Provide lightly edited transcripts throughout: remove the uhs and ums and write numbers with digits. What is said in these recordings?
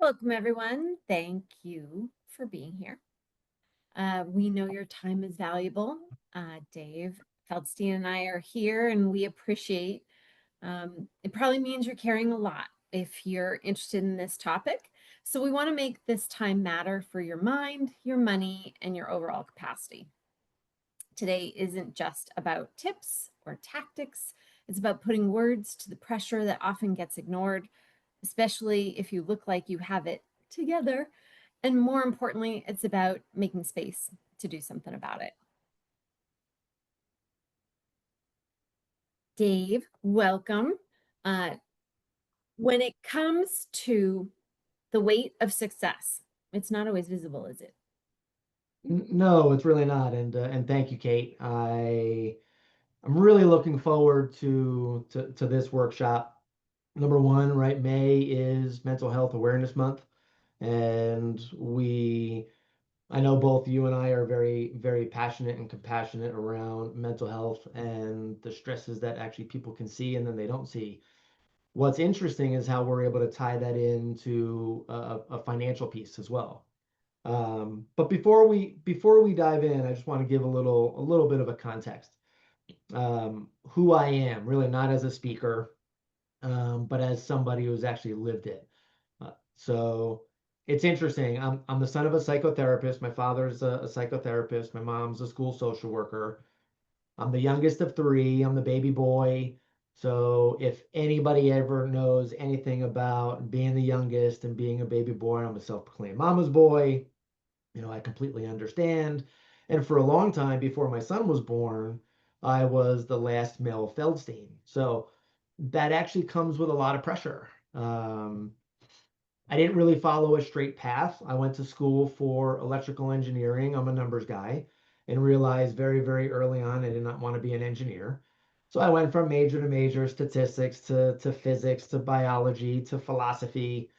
Welcome, everyone. Thank you for being here. We know your time is valuable. Dave Feldstein and I are here, and we appreciate it. Probably means you're carrying a lot if you're interested in this topic. So, we want to make this time matter for your mind, your money, and your overall capacity. Today isn't just about tips or tactics, it's about putting words to the pressure that often gets ignored, especially if you look like you have it together. And more importantly, it's about making space to do something about it. Dave, welcome. When it comes to the weight of success, it's not always visible, is it? No, it's really not. And thank you, Kate. I'm really looking forward to this workshop. Number one, right? May is Mental Health Awareness Month, and I know both you and I are very, very passionate and compassionate around mental health and the stresses that actually people can see and then they don't see. What's interesting is how we're able to tie that into a financial piece as well. But before we dive in, I just want to give a little bit of a context. Who I am, really not as a speaker, but as somebody who's actually lived it. So it's interesting. I'm the son of a psychotherapist. My father's a psychotherapist. My mom's a school social worker. I'm the youngest of three. I'm the baby boy. So if anybody ever knows anything about being the youngest and being a baby boy, I'm a self-proclaimed mama's boy. I completely understand. And for a long time before my son was born, I was the last male Feldstein. So that actually comes with a lot of pressure. I didn't really follow a straight path. I went to school for electrical engineering. I'm a numbers guy and realized very, very early on I did not want to be an engineer. So I went from major to major, statistics to physics to biology to philosophy.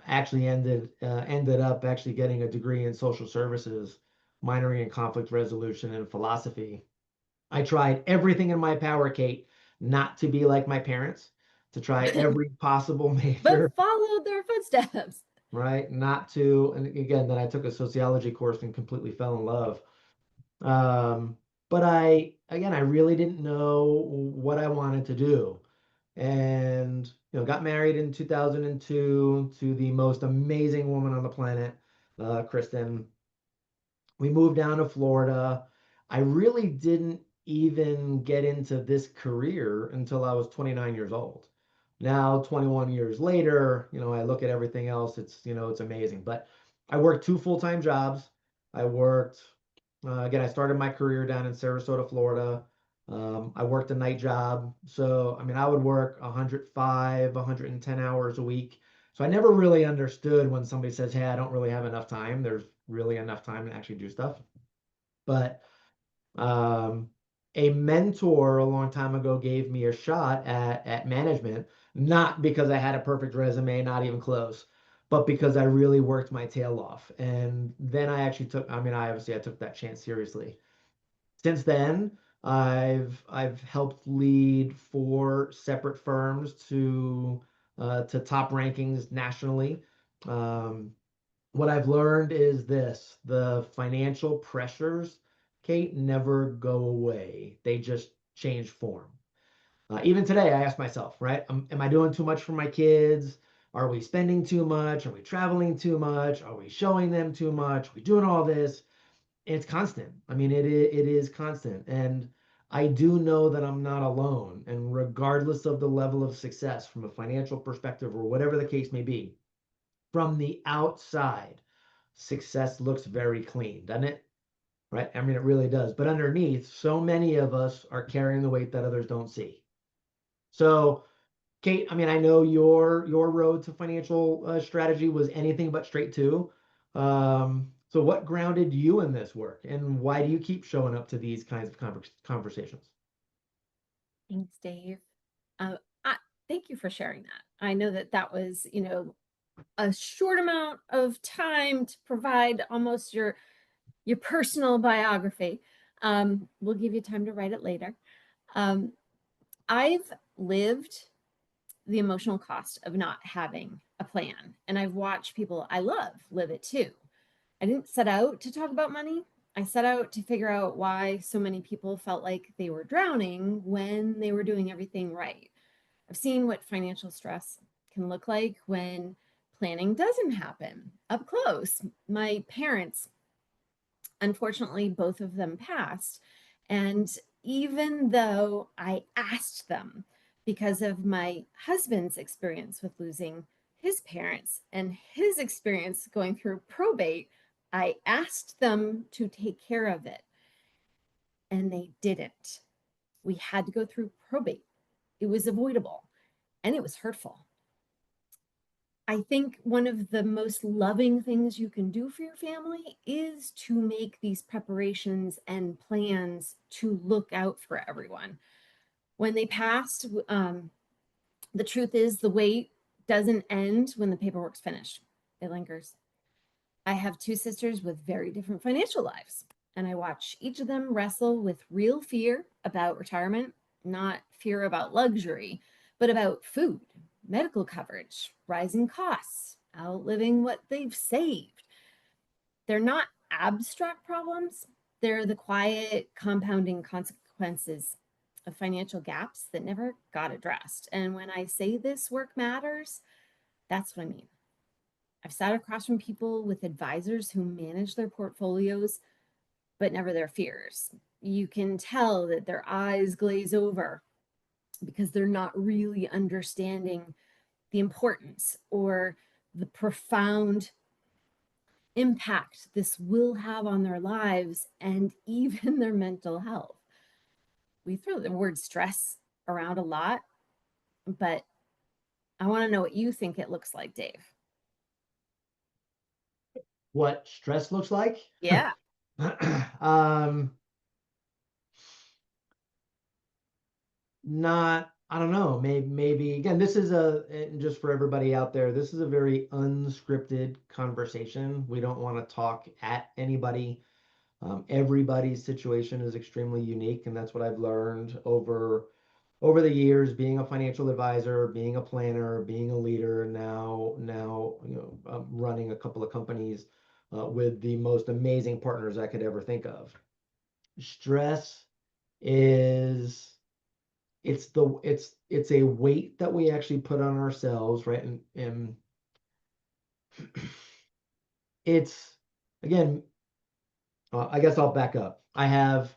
Actually ended up actually getting a degree in social services, minoring in conflict resolution and philosophy. I tried everything in my power, Kate, not to be like my parents, to try every possible But major, follow their footsteps. right? Not to, and again, then I took a sociology course and completely fell in love. But I really didn't know what I wanted to do. And, got married in 2002 to the most amazing woman on the planet, Kristen. We moved down to Florida. I really didn't even get into this career until I was 29 years old. Now, 21 years later, I look at everything else. It's amazing. But I worked two full-time jobs. I worked, again, I started my career down in Sarasota, Florida. I worked a night job. So, I mean, I would work 105, 110 hours a week. So I never really understood when somebody says, "Hey, I don't really have enough time." There's really enough time to actually do stuff. But um, a mentor a long time ago gave me a shot at management, not because I had a perfect resume, not even close, but because I really worked my tail off. And then I actually took, I mean, I took that chance seriously. Since then, I've helped lead four separate firms to top rankings nationally. Um, what I've learned is this: the financial pressures, Kate, never go away. They just change form. Even today, I ask myself, right? Am I doing too much for my kids? Are we spending too much? Are we traveling too much? Are we showing them too much? Are we doing all this? It's constant. I mean, it is constant. And I do know that I'm not alone. And regardless of the level of success from a financial perspective or whatever the case may be, from the outside, success looks very clean, doesn't it? Right? I mean, it really does. But underneath, so many of us are carrying the weight that others don't see. So, Kate, I mean, I know your road to financial strategy was anything but straight too. So, what grounded you in this work, and why do you keep showing up to these kinds of conversations? Thanks, Dave. Uh, I, thank you for sharing that. I know that that was, a short amount of time to provide almost your personal biography. We'll give you time to write it later. Um, I've lived the emotional cost of not having a plan. And I've watched people I love live it too. I didn't set out to talk about money. I set out to figure out why so many people felt like they were drowning when they were doing everything right. I've seen what financial stress can look like when planning doesn't happen up close. My parents, unfortunately, both of them passed. And even though I asked them, because of my husband's experience with losing his parents and his experience going through probate, I asked them to take care of it, and they didn't. We had to go through probate. It was avoidable and it was hurtful. I think one of the most loving things you can do for your family is to make these preparations and plans to look out for everyone. When they passed, the truth is the wait doesn't end when the paperwork's finished, it lingers. I have two sisters with very different financial lives, and I watch each of them wrestle with real fear about retirement, not fear about luxury, but about food, medical coverage, rising costs, outliving what they've saved. They're not abstract problems, they're the quiet, compounding consequences of financial gaps that never got addressed. And when I say this work matters, that's what I mean. I've sat across from people with advisors who manage their portfolios, but never their fears. You can tell that their eyes glaze over because they're not really understanding the importance or the profound impact this will have on their lives and even their mental health. We throw the word stress around a lot, but I want to know what you think it looks like, Dave. What stress looks like? Yeah. um, Not, I don't know, maybe again, this is and just for everybody out there, this is a very unscripted conversation. We don't want to talk at anybody. Everybody's situation is extremely unique, and that's what I've learned over the years, being a financial advisor, being a planner, being a leader, now running a couple of companies with the most amazing partners I could ever think of. Stress is it's a weight that we actually put on ourselves, right? And it's again, I guess I'll back up. I have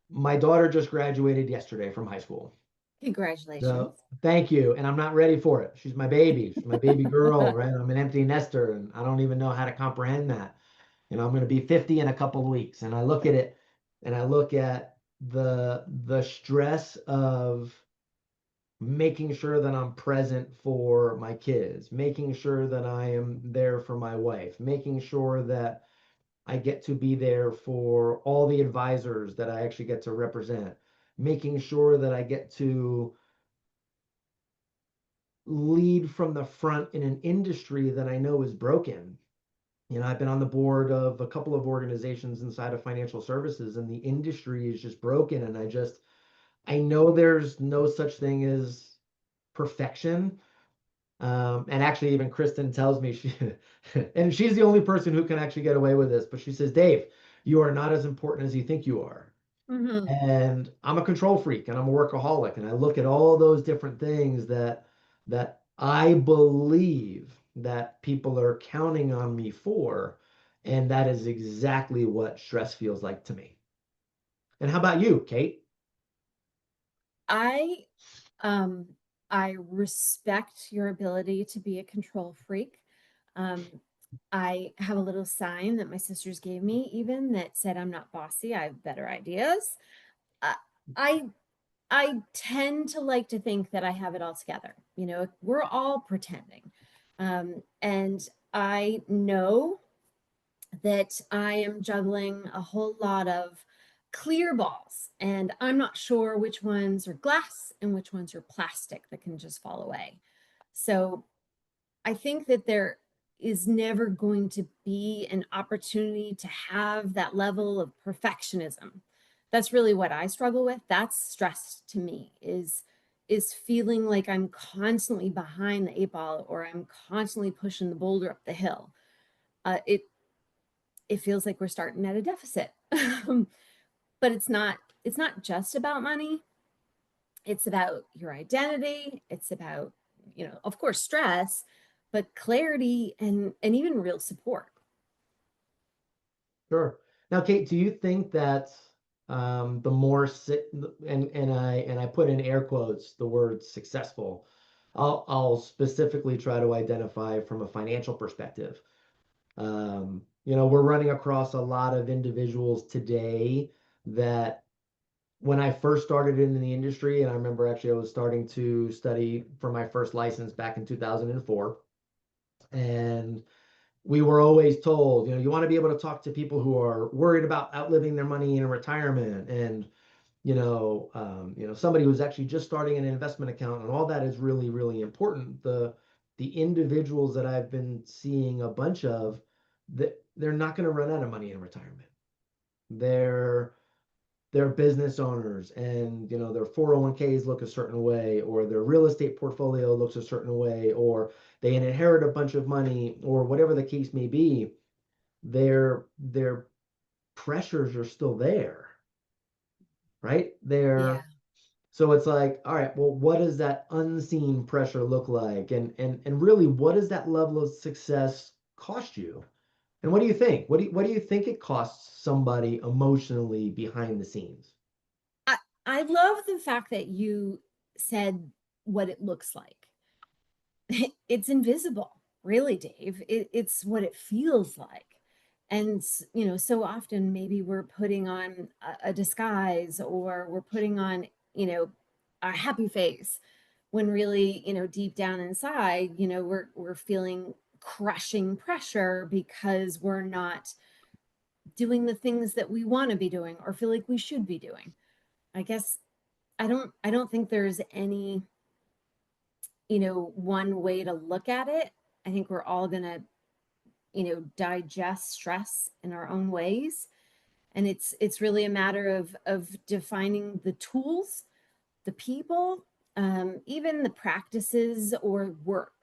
my daughter just graduated yesterday from high school. So Congratulations. thank you. And I'm not ready for it. She's my baby. She's my baby girl, right? I'm an empty nester and I don't even know how to comprehend that. I'm going to be 50 in a couple of weeks. And I look at it and I look at the stress of making sure that I'm present for my kids, making sure that I am there for my wife, making sure that I get to be there for all the advisors that I actually get to represent, making sure that I get to lead from the front in an industry that I know is broken. I've been on the board of a couple of organizations inside of financial services, and the industry is just broken. And I know there's no such thing as perfection. And actually, even Kristen tells me and she's the only person who can actually get away with this, but she says, Dave, you are not as important as you think you are. Mm-hmm. And I'm a control freak and I'm a workaholic. And I look at all those different things that I believe that people are counting on me for. And that is exactly what stress feels like to me. And how about you, Kate? I um I respect your ability to be a control freak. Um, I have a little sign that my sisters gave me even that said I'm not bossy, I have better ideas. Uh, I I tend to like to think that I have it all together. We're all pretending. And I know that I am juggling a whole lot of clear balls, and I'm not sure which ones are glass and which ones are plastic that can just fall away. So I think that there is never going to be an opportunity to have that level of perfectionism. That's really what I struggle with. That's stress to me, is is feeling like I'm constantly behind the 8 ball or I'm constantly pushing the boulder up the hill, it feels like we're starting at a deficit. But it's not just about money. It's about your identity. It's about, of course, stress, but clarity and even real support. Sure. Now, Kate, do you think that the more and I put in air quotes the word successful, I'll specifically try to identify from a financial perspective. We're running across a lot of individuals today that when I first started in the industry, and I remember actually I was starting to study for my first license back in 2004, and we were always told, you want to be able to talk to people who are worried about outliving their money in retirement, and somebody who's actually just starting an investment account, and all that is really, really important. The individuals that I've been seeing a bunch of, that they're not going to run out of money in retirement. They're they're business owners, and their 401ks look a certain way, or their real estate portfolio looks a certain way, or they inherit a bunch of money, or whatever the case may be. Their pressures are still there, right? Yeah. So it's like, all right, well, what does that unseen pressure look like? And really, what does that level of success cost you? And what do you think? What do you think it costs somebody emotionally behind the scenes? I, I love the fact that you said what it looks like. It's invisible, really, Dave. It's what it feels like. And, so often maybe we're putting on a disguise, or we're putting on, a happy face, when really, deep down inside, we're feeling crushing pressure because we're not doing the things that we want to be doing or feel like we should be doing. I guess I don't think there's any, one way to look at it. I think we're all going to, digest stress in our own ways. And it's really a matter of defining the tools, the people, even the practices or work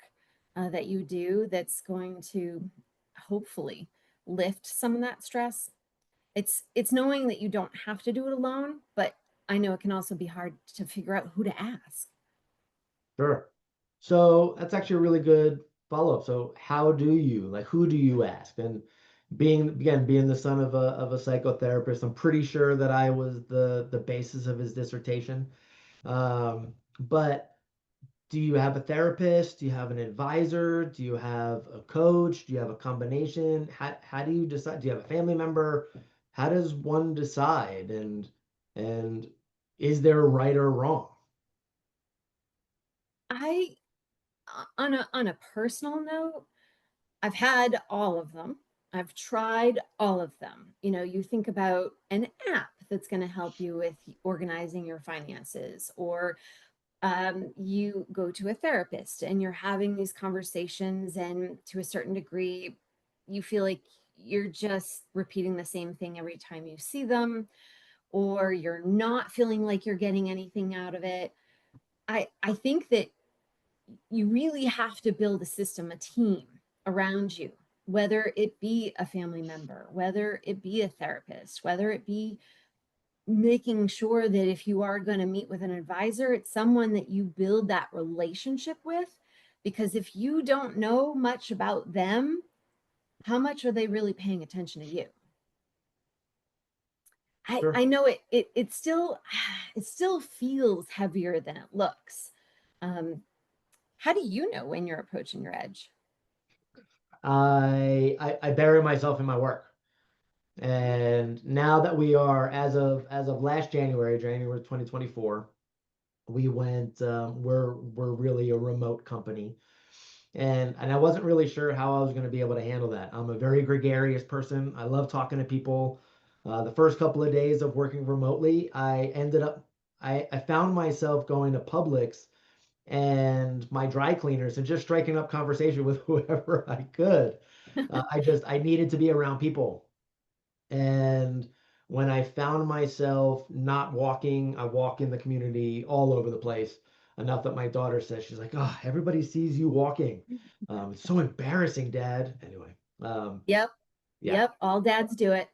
that you do that's going to hopefully lift some of that stress. It's knowing that you don't have to do it alone, but I know it can also be hard to figure out who to ask. Sure. So that's actually a really good follow-up. So who do you ask? And being the son of a psychotherapist, I'm pretty sure that I was the basis of his dissertation. But do you have a therapist? Do you have an advisor? Do you have a coach? Do you have a combination? How do you decide? Do you have a family member? How does one decide? And is there a right or wrong? I on a personal note, I've had all of them. I've tried all of them. You think about an app that's going to help you with organizing your finances, or you go to a therapist and you're having these conversations, and to a certain degree, you feel like you're just repeating the same thing every time you see them, or you're not feeling like you're getting anything out of it. I think that you really have to build a system, a team around you, whether it be a family member, whether it be a therapist, whether it be making sure that if you are going to meet with an advisor, it's someone that you build that relationship with. Because if you don't know much about them, how much are they really paying attention to you? I Sure. know it still it still feels heavier than it looks. Um, how do you know when you're approaching your edge? I bury myself in my work. And now that we are, as of last January 2024, we went, we're really a remote company. And I wasn't really sure how I was going to be able to handle that. I'm a very gregarious person. I love talking to people. The first couple of days of working remotely, I found myself going to Publix and my dry cleaners and just striking up conversation with whoever I could. I needed to be around people. And when I found myself not walking, I walk in the community all over the place. enough that my daughter says, she's like, oh, everybody sees you walking. It's so embarrassing, Dad. Anyway, Yep. yeah. Yep. All dads do it.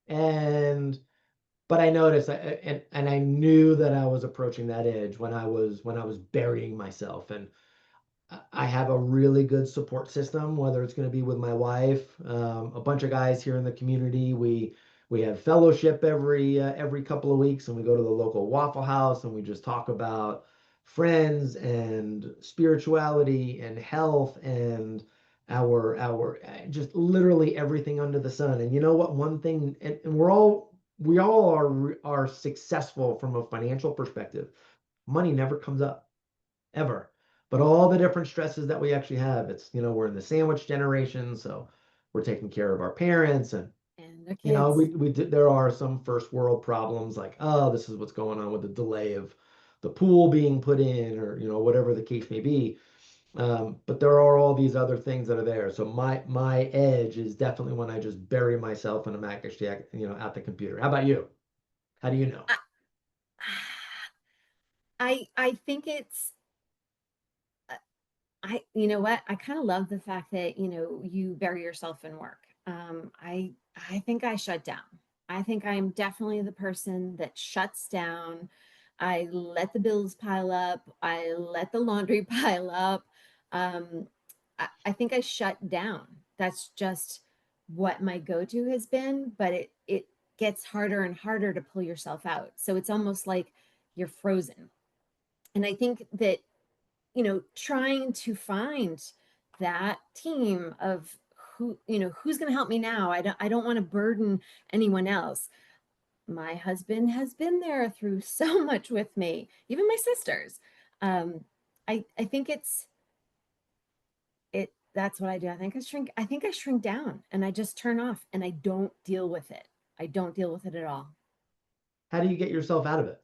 And but I noticed and I knew that I was approaching that edge when I was burying myself. And I have a really good support system, whether it's going to be with my wife, a bunch of guys here in the community. We have fellowship every couple of weeks, and we go to the local Waffle House, and we just talk about friends and spirituality and health and our just literally everything under the sun. And you know what? One thing, and we all are successful from a financial perspective. Money never comes up ever. But all the different stresses that we actually have, it's, we're in the sandwich generation, so we're taking care of our parents, and And their kids. there are some first world problems like, oh, this is what's going on with the delay of the pool being put in, or whatever the case may be. But there are all these other things that are there. So my edge is definitely when I just bury myself and I'm actually at the computer. How about you? How do you know? I, I think it's you know what? I kind of love the fact that, you bury yourself in work. I think I shut down. I think I'm definitely the person that shuts down. I let the bills pile up. I let the laundry pile up. Um, I think I shut down. That's just what my go-to has been, but it gets harder and harder to pull yourself out. So it's almost like you're frozen. And I think that trying to find that team of who's going to help me now. I don't want to burden anyone else. My husband has been there through so much with me, even my sisters. Um, I think that's what I do. I think I shrink down and I just turn off and I don't deal with it. I don't deal with it at all. How do you get yourself out of it?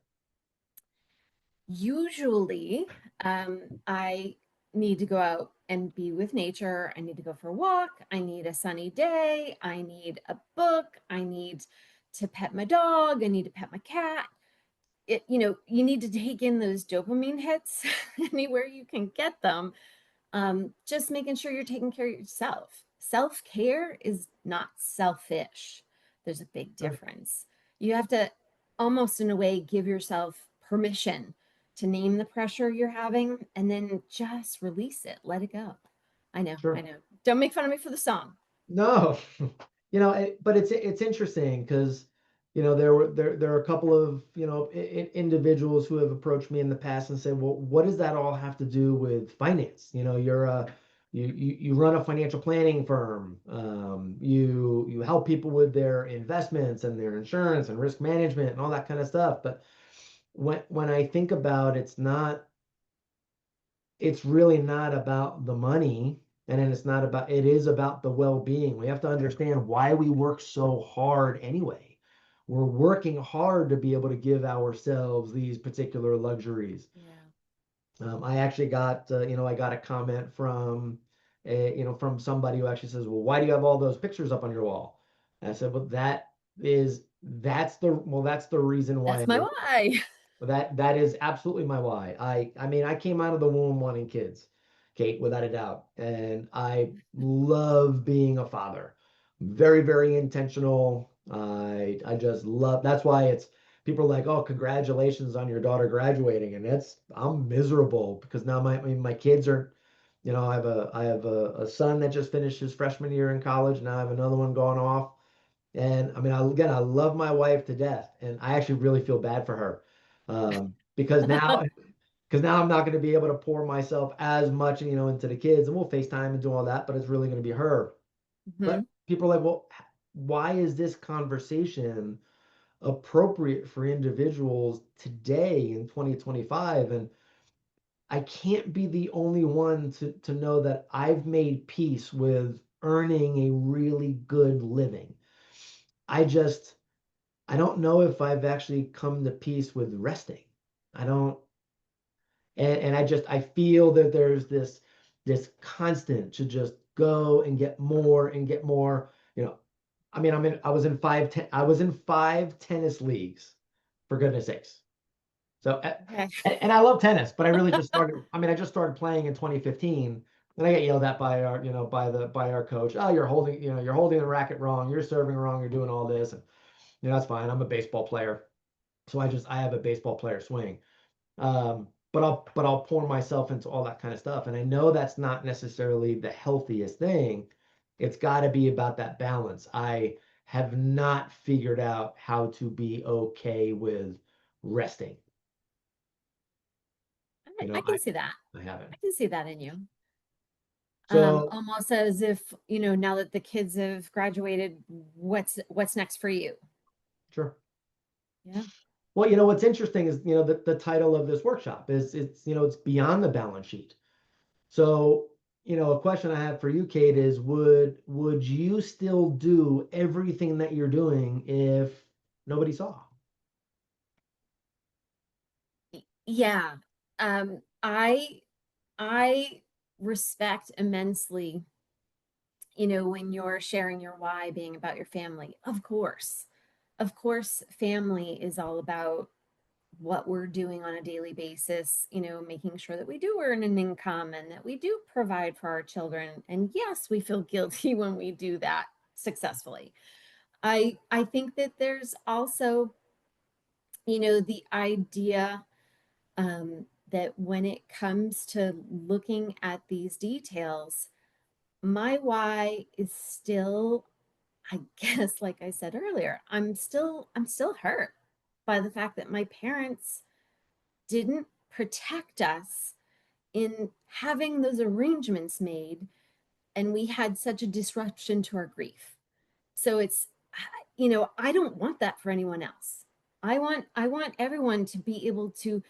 Usually, I need to go out and be with nature. I need to go for a walk. I need a sunny day. I need a book. I need to pet my dog. I need to pet my cat. You need to take in those dopamine hits anywhere you can get them. Just making sure you're taking care of yourself. Self-care is not selfish. There's a big Right. difference. You have to almost, in a way, give yourself permission to name the pressure you're having and then just release it, let it go. I know, I Sure. know. Don't make fun of me for the song. No, but it's interesting because there are a couple of individuals who have approached me in the past and said, well, what does that all have to do with finance? You run a financial planning firm. You help people with their investments and their insurance and risk management and all that kind of stuff. But when I think about it's really not about the money, and then it is about the well-being. We have to understand why we work so hard anyway. We're working hard to be able to give ourselves these particular luxuries. Yeah. I actually got I got a comment from somebody who actually says, well, why do you have all those pictures up on your wall? And I said, well, that's the reason why That's I my do. why. But that is absolutely my why. I mean, I came out of the womb wanting kids, Kate, without a doubt. And I love being a father. Very, very intentional. I just love, that's why it's people are like, oh, congratulations on your daughter graduating. And I'm miserable because now my kids are, I have a son that just finished his freshman year in college. Now I have another one going off. And I mean, I love my wife to death, and I actually really feel bad for her, because now I'm not going to be able to pour myself as much, into the kids, and we'll FaceTime and do all that, but it's really going to be her. But Mhm. people are like, well, why is this conversation appropriate for individuals today in 2025? And I can't be the only one to know that I've made peace with earning a really good living. I just I don't know if I've actually come to peace with resting. I don't, and I feel that there's this constant to just go and get more and get more. I mean, I was in five tennis leagues, for goodness sakes. So, Okay. and I love tennis, but I really just started. I mean, I just started playing in 2015, and I get yelled at by our, by our coach. Oh, you're holding the racket wrong. You're serving wrong. You're doing all this, and that's fine. I'm a baseball player, so I have a baseball player swing. But I'll pour myself into all that kind of stuff, and I know that's not necessarily the healthiest thing. It's got to be about that balance. I have not figured out how to be okay with resting. You I know, can see that. I haven't. I can see that in you. So Almost as if, you know, now that the kids have graduated, what's next for you? sure. Yeah. Well, what's interesting is, the title of this workshop is it's beyond the balance sheet. So, a question I have for you, Kate, is would you still do everything that you're doing if nobody saw? Yeah. Um, I I respect immensely, you know, when you're sharing your why being about your family. Of course. Of course, family is all about what we're doing on a daily basis, you know, making sure that we do earn an income and that we do provide for our children. And yes, we feel guilty when we do that successfully. I think that there's also, you know, the idea that when it comes to looking at these details, my why is still, I guess, like I said earlier, I'm still hurt by the fact that my parents didn't protect us in having those arrangements made, and we had such a disruption to our grief. So it's, you know, I don't want that for anyone else. I want everyone to be able to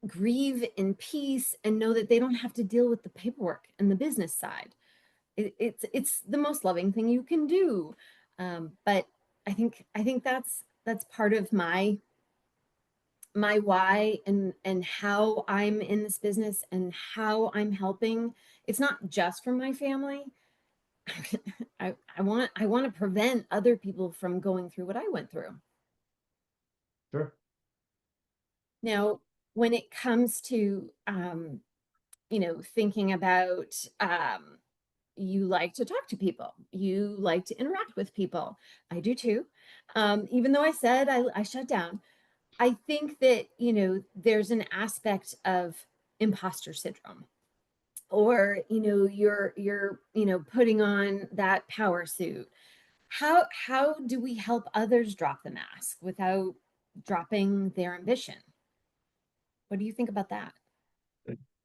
grieve in peace and know that they don't have to deal with the paperwork and the business side. It's the most loving thing you can do. But I think that's part of my why and how I'm in this business and how I'm helping. It's not just for my family. I want to prevent other people from going through what I went through. Sure. Now, when it comes to you know, thinking about you like to talk to people, you like to interact with people. I do too. Even though I said I shut down, I think that, you know, there's an aspect of imposter syndrome, or, you know, you're, you know, putting on that power suit. How do we help others drop the mask without dropping their ambition? What do you think about that?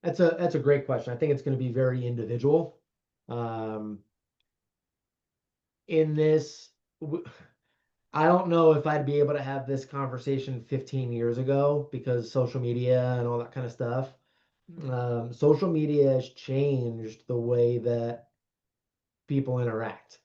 That's a great question. I think it's going to be very individual. Um, in this, I don't know if I'd be able to have this conversation 15 years ago because social media and all that kind of stuff. Mm. Social media has changed the way that people interact.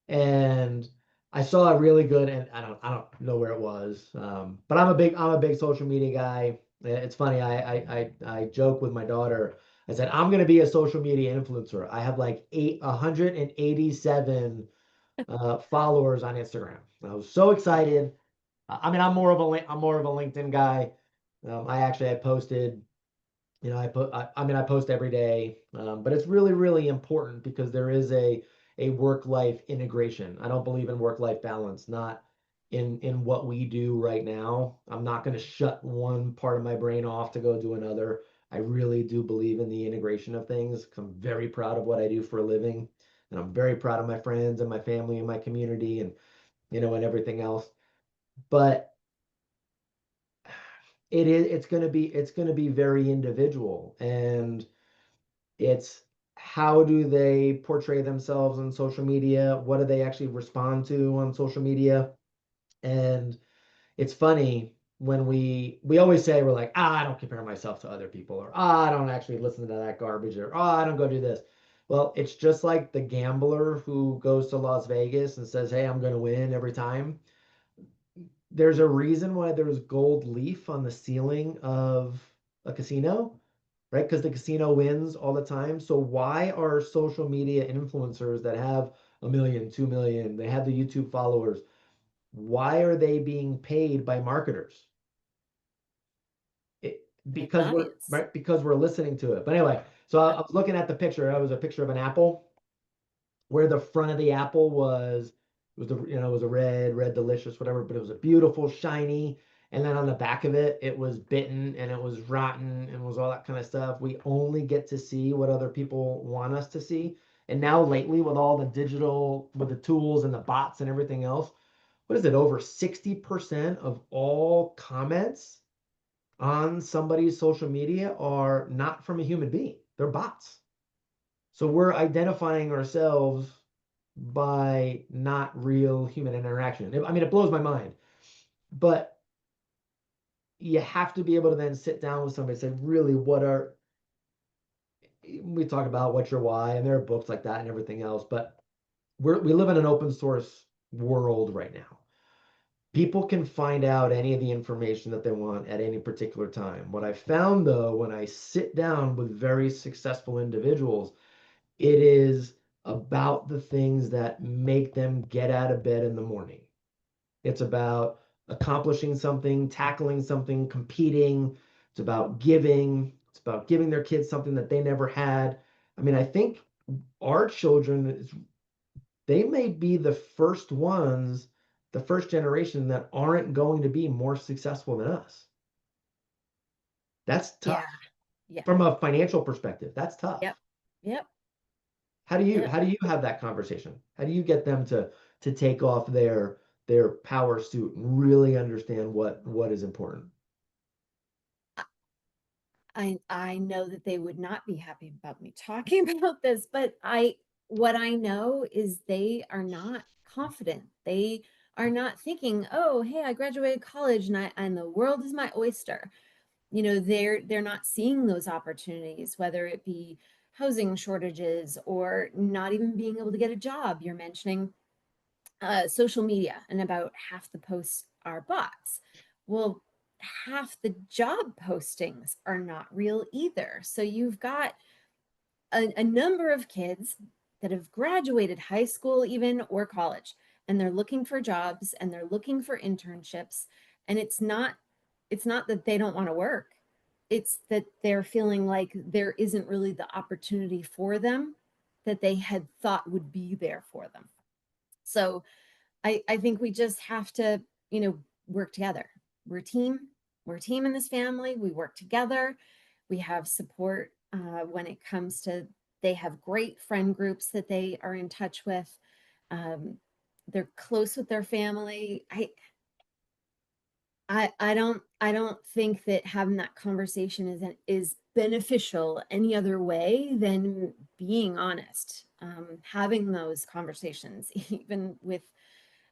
And I saw a really good, and I don't know where it was, but I'm a big social media guy. It's funny. I joke with my daughter. I said I'm going to be a social media influencer. I have like 187 followers on Instagram. I was so excited. I mean, I'm more of a LinkedIn guy. I posted, I post every day, but it's really, really important because there is a work-life integration. I don't believe in work-life balance, not in what we do right now. I'm not going to shut one part of my brain off to go do another. I really do believe in the integration of things. 'Cause I'm very proud of what I do for a living, and I'm very proud of my friends and my family and my community and and everything else. But it's going to be very individual, and it's how do they portray themselves on social media? What do they actually respond to on social media? And it's funny when we always say we're like, I don't compare myself to other people, or I don't actually listen to that garbage, or I don't go do this. Well, it's just like the gambler who goes to Las Vegas and says, hey, I'm going to win every time. There's a reason why there's gold leaf on the ceiling of a casino, right? Because the casino wins all the time. So why are social media influencers that have a million, 2 million, they have the YouTube followers, why are they being paid by marketers? Like an because we're audience. right because we're listening to it. But anyway, so I Yeah. was looking at the picture. It was a picture of an apple where the front of the apple was the it was a red delicious whatever, but it was a beautiful shiny, and then on the back of it it was bitten and it was rotten and was all that kind of stuff. We only get to see what other people want us to see. And now lately with all the digital with the tools and the bots and everything else, what is it, over 60% of all comments on somebody's social media are not from a human being. They're bots. So we're identifying ourselves by not real human interaction. I mean, it blows my mind, but you have to be able to then sit down with somebody and say, really, we talk about what's your why, and there are books like that and everything else, but we live in an open source world right now. People can find out any of the information that they want at any particular time. What I found though, when I sit down with very successful individuals, it is about the things that make them get out of bed in the morning. It's about accomplishing something, tackling something, competing. It's about giving. It's about giving their kids something that they never had. I mean, I think our children, they may be the first ones, the first generation that aren't going to be more successful than us. That's Yeah. tough Yeah. from a financial perspective. That's tough. Yep. Yep. How do you Yep. how do you have that conversation? How do you get them to take off their power suit and really understand what is important? I know that they would not be happy about me talking about this, but what I know is they are not confident. They are not thinking, "Oh, hey, I graduated college and the world is my oyster." They're not seeing those opportunities, whether it be housing shortages or not even being able to get a job. You're mentioning social media, and about half the posts are bots. Well, half the job postings are not real either. So you've got a number of kids that have graduated high school, even or college, and they're looking for jobs and they're looking for internships. And it's not that they don't want to work. It's that they're feeling like there isn't really the opportunity for them that they had thought would be there for them. So I think we just have to, work together. We're a team. We're a team in this family. We work together. We have support when it comes to, they have great friend groups that they are in touch with. Um, they're close with their family. I don't think that having that conversation is beneficial any other way than being honest. Having those conversations, even with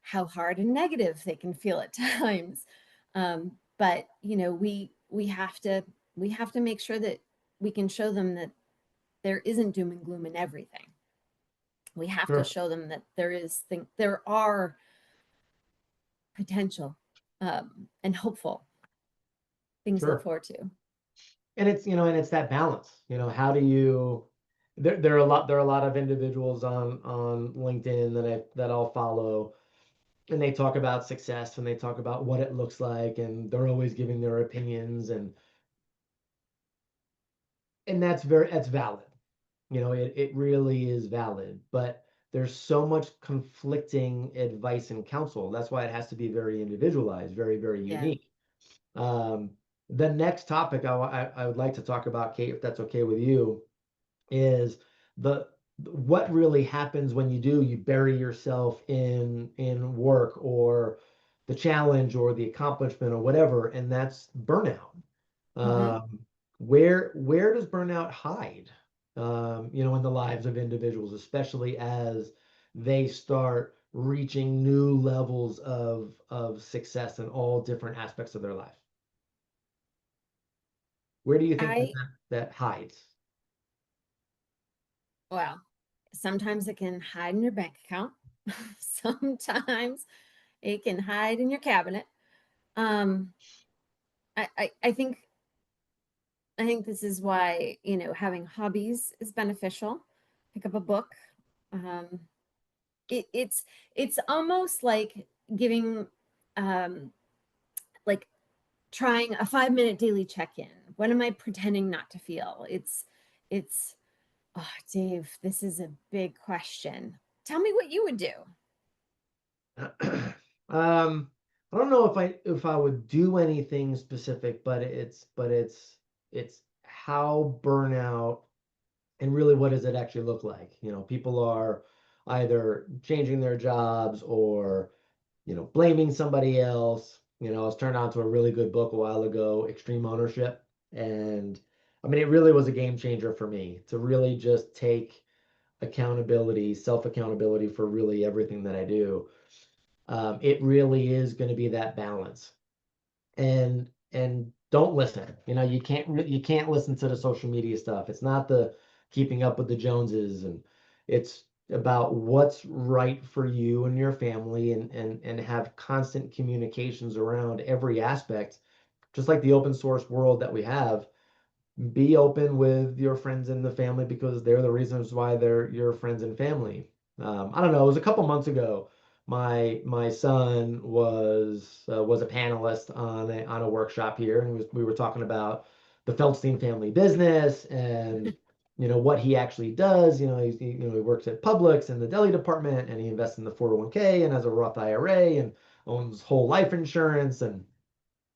how hard and negative they can feel at times. But we have to make sure that we can show them that there isn't doom and gloom in everything. We have to Sure, show them that there are potential and hopeful things to look sure. forward to. And it's that balance. How do you there are a lot of individuals on LinkedIn that I'll follow, and they talk about success and they talk about what it looks like, and they're always giving their opinions, and that's valid. It really is valid, but there's so much conflicting advice and counsel. That's why it has to be very individualized, very, very Yeah. unique. Um, the next topic I would like to talk about, Kate, if that's okay with you, is the what really happens when you bury yourself in work or the challenge or the accomplishment or whatever, and that's burnout. Hmm. Um, where does burnout hide? In the lives of individuals, especially as they start reaching new levels of success in all different aspects of their life. Where do you think that I that hides? Well, sometimes it can hide in your bank account. Sometimes it can hide in your cabinet. Um, I think this is why, having hobbies is beneficial. Pick up a book. Um, it's almost like giving, like trying a 5-minute daily check-in, What am I pretending not to feel? It's, oh, Dave, this is a big question. Tell me what you would do. I don't know if I would do anything specific, but it's how burnout and really what does it actually look like? You know, people are either changing their jobs or, you know, blaming somebody else. You know, I was turned on to a really good book a while ago, Extreme Ownership. And I mean, it really was a game changer for me to really just take accountability, self accountability for really everything that I do. It really is going to be that balance. And don't listen. You know, you can't listen to the social media stuff. It's not the keeping up with the Joneses, and it's about what's right for you and your family, and have constant communications around every aspect, just like the open source world that we have. Be open with your friends and the family because they're the reasons why they're your friends and family. I don't know. It was a couple months ago. My son was a panelist on a workshop here, and we were talking about the Feldstein family business and you know what he actually does. You know, he works at Publix in the deli department, and he invests in the 401k and has a Roth IRA and owns whole life insurance and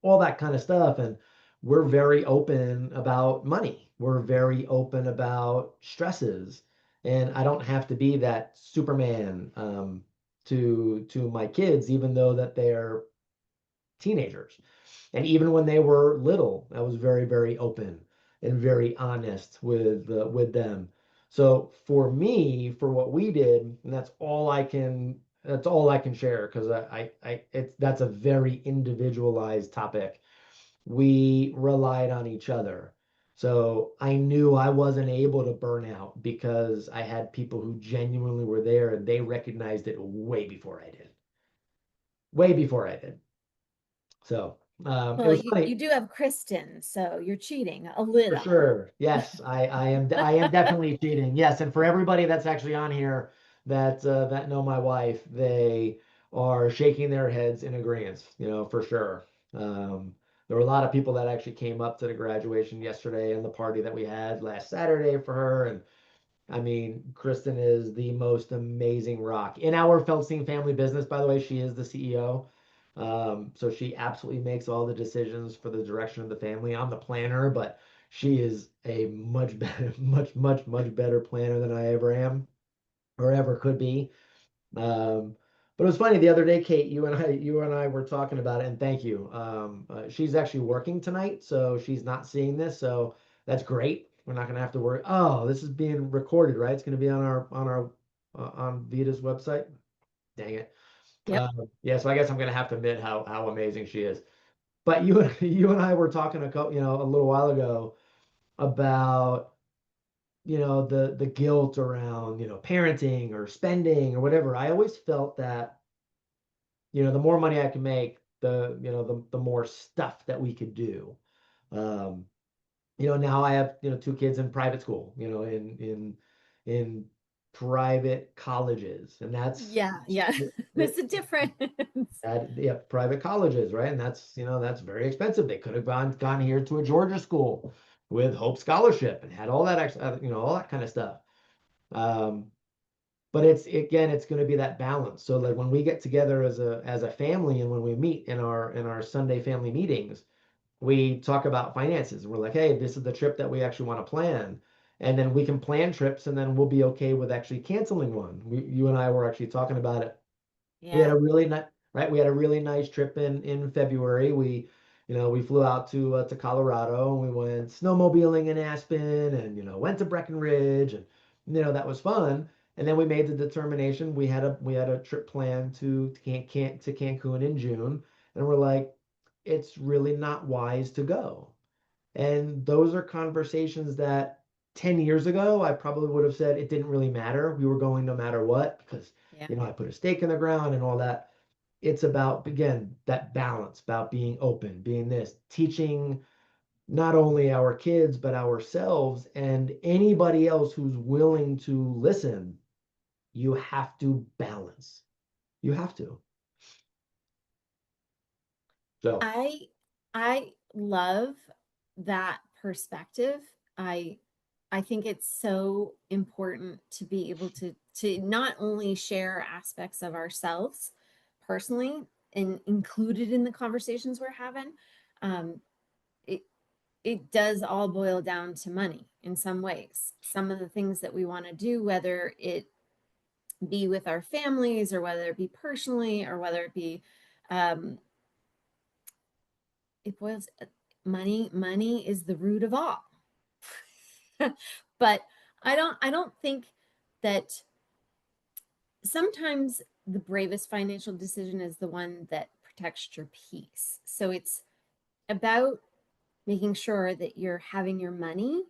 all that kind of stuff. And we're very open about money. We're very open about stresses. And I don't have to be that Superman to my kids, even though that they're teenagers. And even when they were little, I was very, very open and very honest with them. So for me, for what we did, and that's all I can share because it's that's a very individualized topic. We relied on each other. So I knew I wasn't able to burn out because I had people who genuinely were there and they recognized it way before I did. Way before I did. So it Well, was you funny. do have Kristen, so you're cheating a For little. sure. Yes, I am definitely cheating. Yes, and for everybody that's actually on here that know my wife, they are shaking their heads in agreement, you know, for sure. There were a lot of people that actually came up to the graduation yesterday and the party that we had last Saturday for her. And I mean, Kristen is the most amazing rock in our Feldstein family business. By the way, she is the CEO. So she absolutely makes all the decisions for the direction of the family. I'm the planner, but she is a much better, much better planner than I ever am or ever could be. But it was funny the other day, Kate, you and I were talking about it, and thank you. She's actually working tonight, so she's not seeing this, so that's great. We're not gonna have to worry. Oh, this is being recorded, right? It's gonna be on our on Vita's website. Dang it. Yep. Yeah, so I guess I'm gonna have to admit how amazing she is. But you you and I were talking a little while ago about the guilt around parenting or spending or whatever. I always felt that the more money I can make, the more stuff that we could do. Um, now I have two kids in private school, in private colleges, and that's Yeah, yeah. There's a difference. yeah, private colleges, right? And that's very expensive. They could have gone here to a Georgia school with Hope Scholarship and had all that all that kind of stuff. Um, but it's going to be that balance. So like when we get together as a family and when we meet in our Sunday family meetings, we talk about finances. We're like, hey, this is the trip that we actually want to plan. And then we can plan trips and then we'll be okay with actually canceling one. You and I were actually talking about it. We had Yeah. a really nice right. We had a really nice trip in February. We flew out to Colorado and we went snowmobiling in Aspen and went to Breckenridge and that was fun. And then we made the determination. We had a trip planned to Cancun in June, and we're like, it's really not wise to go. And those are conversations that 10 years ago, I probably would have said it didn't really matter. We were going no matter what because, Yeah. I put a stake in the ground and all that. It's about, again, that balance, about being open, being this, teaching not only our kids, but ourselves and anybody else who's willing to listen. You have to balance. You have to. So, I love that perspective. I think it's so important to be able to not only share aspects of ourselves personally and include it in the conversations we're having. Um, it it does all boil down to money in some ways. Some of the things that we want to do, whether it be with our families or whether it be personally or whether it be um, it boils money is the root of all. But I don't think that sometimes the bravest financial decision is the one that protects your peace. So it's about making sure that you're having your money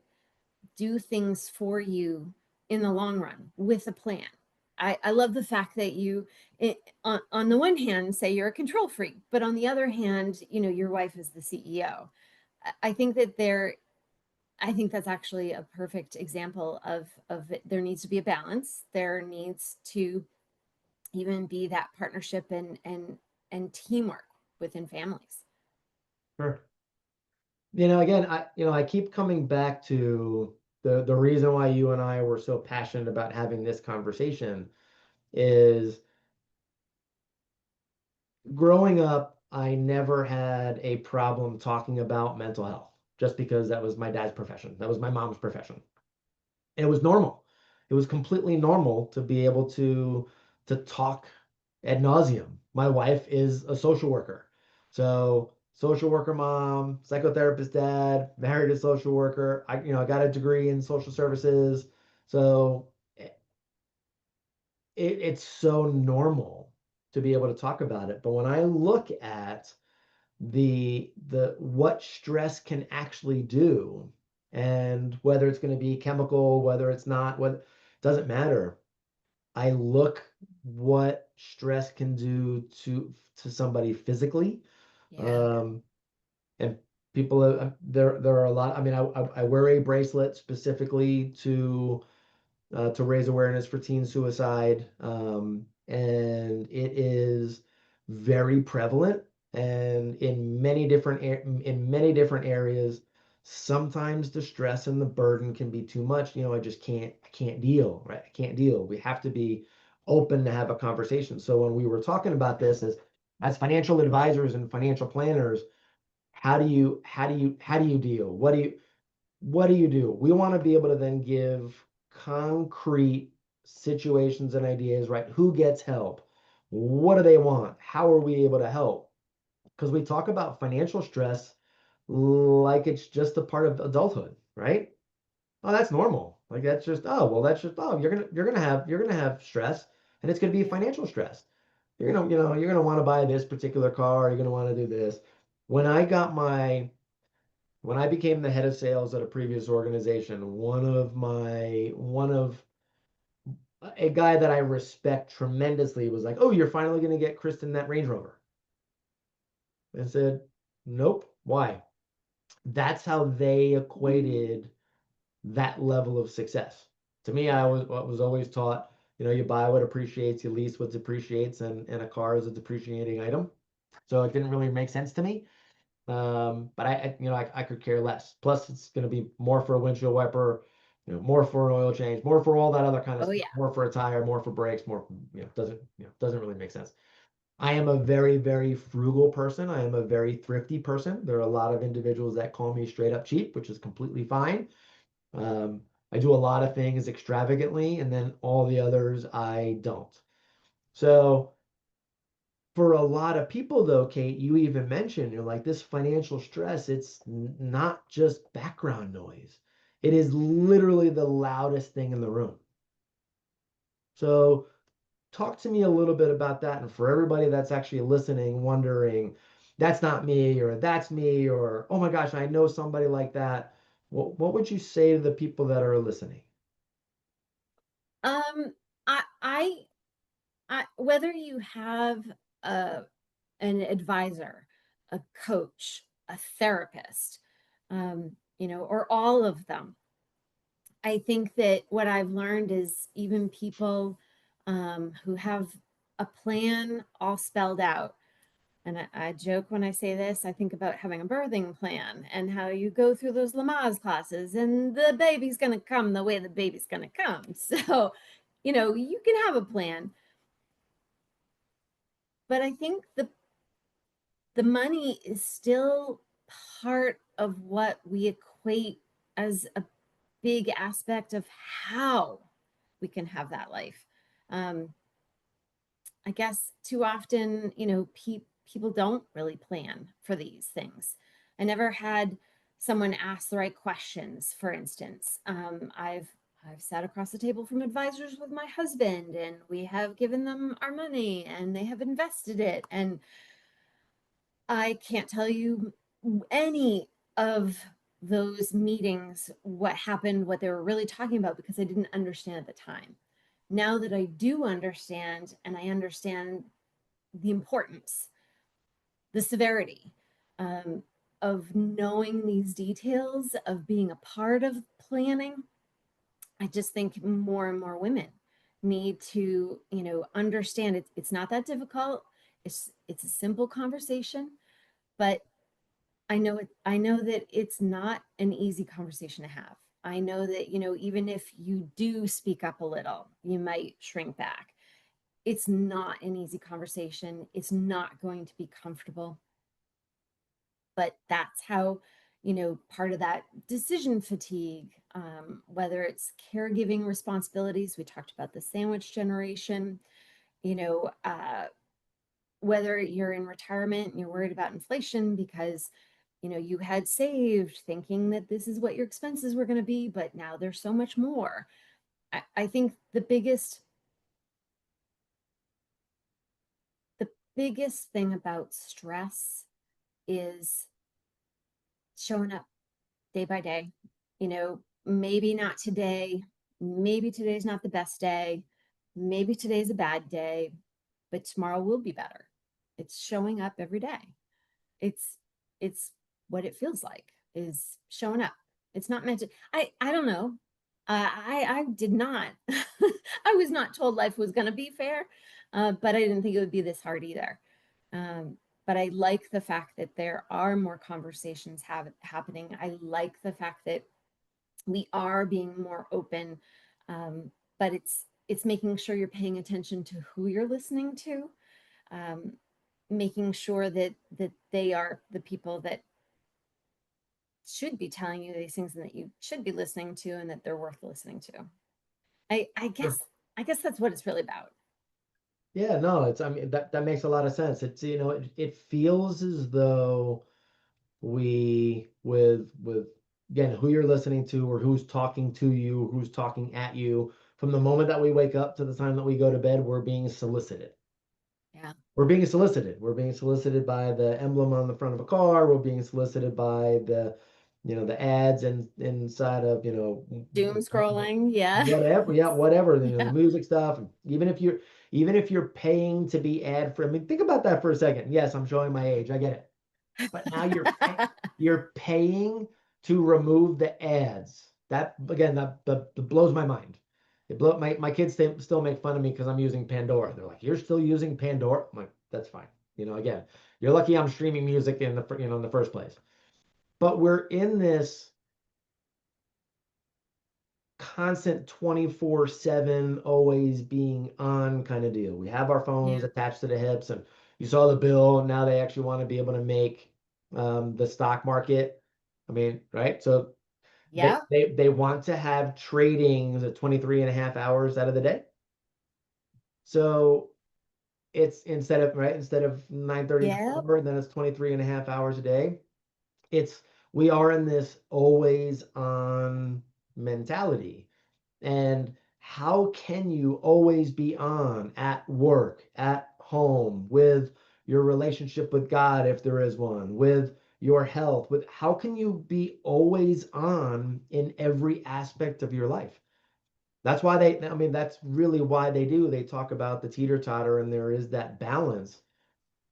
do things for you in the long run with a plan. I love the fact that on the one hand, say you're a control freak, but on the other hand, your wife is the CEO. I think that I think that's actually a perfect example of there needs to be a balance. There needs to even be that partnership and teamwork within families. Sure. Again, I keep coming back to the reason why you and I were so passionate about having this conversation is growing up, I never had a problem talking about mental health just because that was my dad's profession. That was my mom's profession. And it was normal. It was completely normal to be able to talk ad nauseum. My wife is a social worker. So social worker mom, psychotherapist dad, married a social worker. I got a degree in social services. So it's so normal to be able to talk about it. But when I look at the what stress can actually do, and whether it's going to be chemical, whether it's not, what doesn't matter. I look what stress can do to somebody physically. Yeah. Um, and people there are a lot. I mean, I wear a bracelet specifically to raise awareness for teen suicide. And it is very prevalent and in many different areas. Sometimes the stress and the burden can be too much. I can't deal, right? I can't deal. We have to be open to have a conversation. So when we were talking about this as financial advisors and financial planners, how do you deal? What do you do? We want to be able to then give concrete situations and ideas, right? Who gets help? What do they want? How are we able to help? Because we talk about financial stress like it's just a part of adulthood, right? Oh, that's normal. Like that's just, oh, well, that's just, oh, you're gonna have stress, and it's gonna be financial stress. You're gonna want to buy this particular car, you're gonna want to do this. When I got my when I became the head of sales at a previous organization, one of a guy that I respect tremendously was like, "Oh, you're finally going to get Kristen that Range Rover." I said, "Nope. Why?" That's how they equated that level of success. To me, Yeah. I was always taught, you buy what appreciates, you lease what depreciates, and a car is a depreciating item. So it didn't really make sense to me. But I could care less. Plus, it's going to be more for a windshield wiper, more for an oil change, more for all that other kind of Oh stuff, yeah. more for a tire, more for brakes, more, doesn't really make sense. I am a very, very frugal person. I am a very thrifty person. There are a lot of individuals that call me straight up cheap, which is completely fine. I do a lot of things extravagantly, and then all the others I don't. So for a lot of people though, Kate, you even mentioned, like this financial stress, it's not just background noise. It is literally the loudest thing in the room. So talk to me a little bit about that. And for everybody that's actually listening, wondering, that's not me, or that's me, or oh my gosh, I know somebody like that. What would you say to the people that are listening? Um, I whether you have a an advisor, a coach, a therapist, or all of them. I think that what I've learned is even people who have a plan all spelled out, And I joke when I say this, I think about having a birthing plan and how you go through those Lamaze classes and the baby's going to come the way the baby's going to come. So, you can have a plan, but I think the money is still part of what we equate as a big aspect of how we can have that life. Um, I guess too often, people don't really plan for these things. I never had someone ask the right questions, for instance. I've sat across the table from advisors with my husband, and we have given them our money and they have invested it. And I can't tell you any of those meetings, what happened, what they were really talking about, because I didn't understand at the time. Now that I do understand, and I understand the importance, the severity, um, of knowing these details, of being a part of planning, I just think more and more women need to, understand it's not that difficult. It's a simple conversation, but I know that it's not an easy conversation to have. I know that, even if you do speak up a little, you might shrink back. It's not an easy conversation. It's not going to be comfortable, but that's how, part of that decision fatigue, whether it's caregiving responsibilities, we talked about the sandwich generation, you know, uh, whether you're in retirement and you're worried about inflation because you had saved thinking that this is what your expenses were going to be, but now there's so much more. I think the biggest thing about stress is showing up day by day. Maybe not today, maybe today's not the best day, maybe today's a bad day, but tomorrow will be better. It's showing up every day. It's it's what it feels like is showing up. It's not meant to. I don't know. I did not. I was not told life was going to be fair, but I didn't think it would be this hard either. Um, but I like the fact that there are more conversations happening. I like the fact that we are being more open, but it's making sure you're paying attention to who you're listening to, um, making sure that they are the people that should be telling you these things and that you should be listening to and that they're worth listening to. I Sure. guess I guess that's what it's really about. Yeah, no, I mean, that makes a lot of sense. It's, it feels as though with again, who you're listening to or who's talking to you, who's talking at you, from the moment that we wake up to the time that we go to bed, we're being solicited. Yeah. We're being solicited. We're being solicited by the emblem on the front of a car. We're being solicited by the ads and inside of, Doom scrolling. Yeah. whatever, yeah, whatever, the Yeah. music stuff. Even if you're paying to be ad free, I mean, think about that for a second. Yes, I'm showing my age. I get it. But now you're paying to remove the ads. That again, that blows my mind. My kids still make fun of me because I'm using Pandora. They're like, "You're still using Pandora?" I'm like, "That's fine." Again, you're lucky I'm streaming music in the first place. But we're in this constant 24/7 always being on kind of deal. We have our phones Yeah. attached to the hips, and you saw the bill. Now they actually want to be able to make the stock market. I mean, right? So they, Yeah. they they want to have trading the 23 and a half hours out of the day. So it's instead of 9:30 to Yeah. 4, then it's 23 and a half hours a day. It's we are in this always on mentality. And how can you always be on at work, at home, with your relationship with God, if there is one, with your health, with how can you be always on in every aspect of your life? I mean, that's really why they talk about the teeter totter and there is that balance.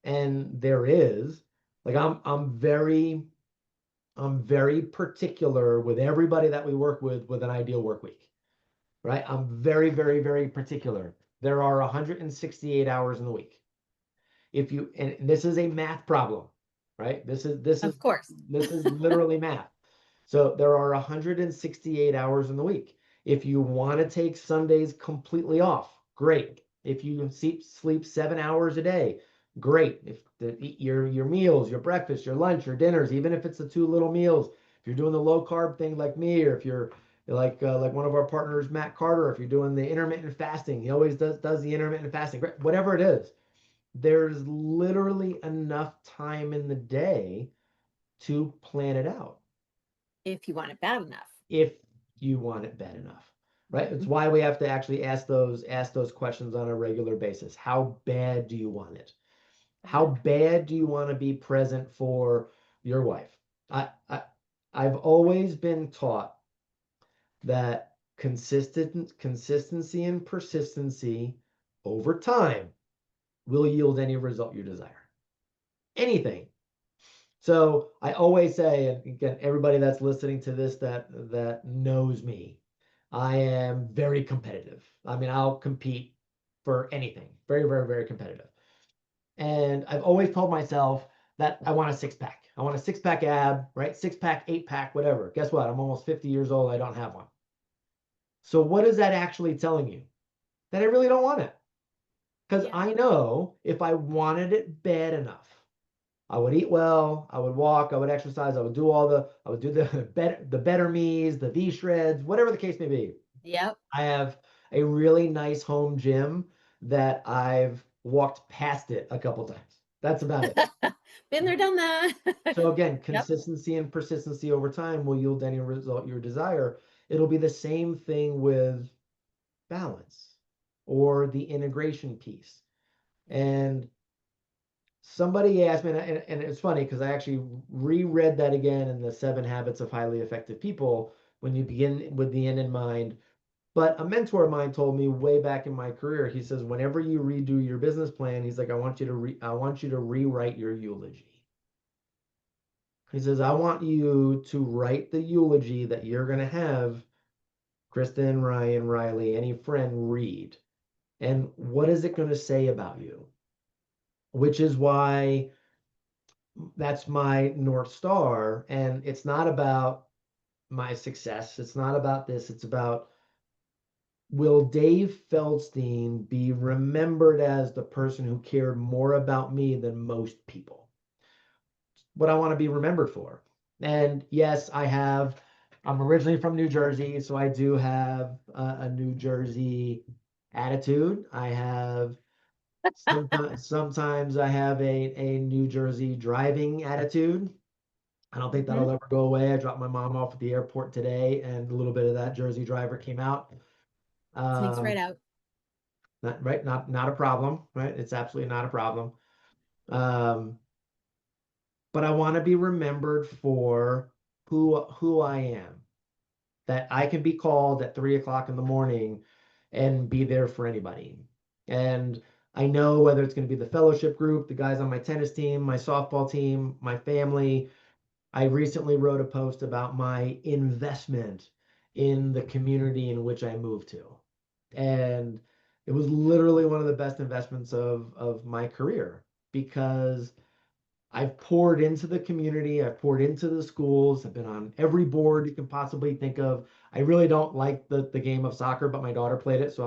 And there is, like, I'm very particular with everybody that we work with an ideal work week, right? I'm very, very, very particular. There are 168 hours in the week. if you, and this is a math problem, right? Of course. This is literally math. So there are 168 hours in the week. If you want to take Sundays completely off, great. If you sleep 7 hours a day, great. If your meals, your breakfast, your lunch, your dinners, even if it's the two little meals, if you're doing the low carb thing like me, or if you're like one of our partners, Matt Carter, if you're doing the intermittent fasting, he always does the intermittent fasting, whatever it is, there's literally enough time in the day to plan it out If you want it bad enough. if you want it bad enough, right? It's Mhm. why we have to actually ask those questions on a regular basis. How bad do you want it? How Yeah. bad do you want to be present for your wife? I, I I've always been taught that consistency and persistency over time will yield any result you desire. Anything. So I always say, and again, everybody that's listening to this that knows me, I am very competitive. I mean, I'll compete for anything. Very, very, very competitive. And I've always told myself that I want a six pack. I want a six pack ab, right? Six pack, eight pack, whatever. Guess what? I'm almost 50 years old. I don't have one. So what is that actually telling you? That I really don't want it. Because Yeah. I know if I wanted it bad enough, I would eat well, I would walk, I would exercise, I would do the better me's, the V shreds, whatever the case may be. Yep. I have a really nice home gym that I've walked past it a couple times. That's about it. Been there, done that. So again, Yep. consistency and persistency over time will yield any result you desire. It'll be the same thing with balance or the integration piece. And somebody asked me, and it's funny because I actually reread that again in the 7 Habits of Highly Effective People when you begin with the end in mind. But a mentor of mine told me way back in my career, he says, whenever you redo your business plan, he's like, I want you to rewrite your eulogy. He says, I want you to write the eulogy that you're going to have Kristen, Ryan, Riley, any friend read. And what is it going to say about you? Which is why that's my North Star. And it's not about my success. It's not about this. It's about, will Dave Feldstein be remembered as the person who cared more about me than most people? What I want to be remembered for. And yes, I'm originally from New Jersey, so I do have a New Jersey attitude. I have sometimes I have a New Jersey driving attitude. I don't think Hmm. that'll ever go away. I dropped my mom off at the airport today, and a little bit of that Jersey driver came out. Sneaks right Um, out. not right, not a problem, right? It's absolutely not a problem. Um, but I want to be remembered for who I am. That I can be called at 3 o'clock in the morning and be there for anybody. And I know whether it's going to be the fellowship group, the guys on my tennis team, my softball team, my family. I recently wrote a post about my investment in the community in which I moved to. And it was literally one of the best investments of my career because I've poured into the community, I've poured into the schools, I've been on every board you can possibly think of. I really don't like the game of soccer, but my daughter played it, so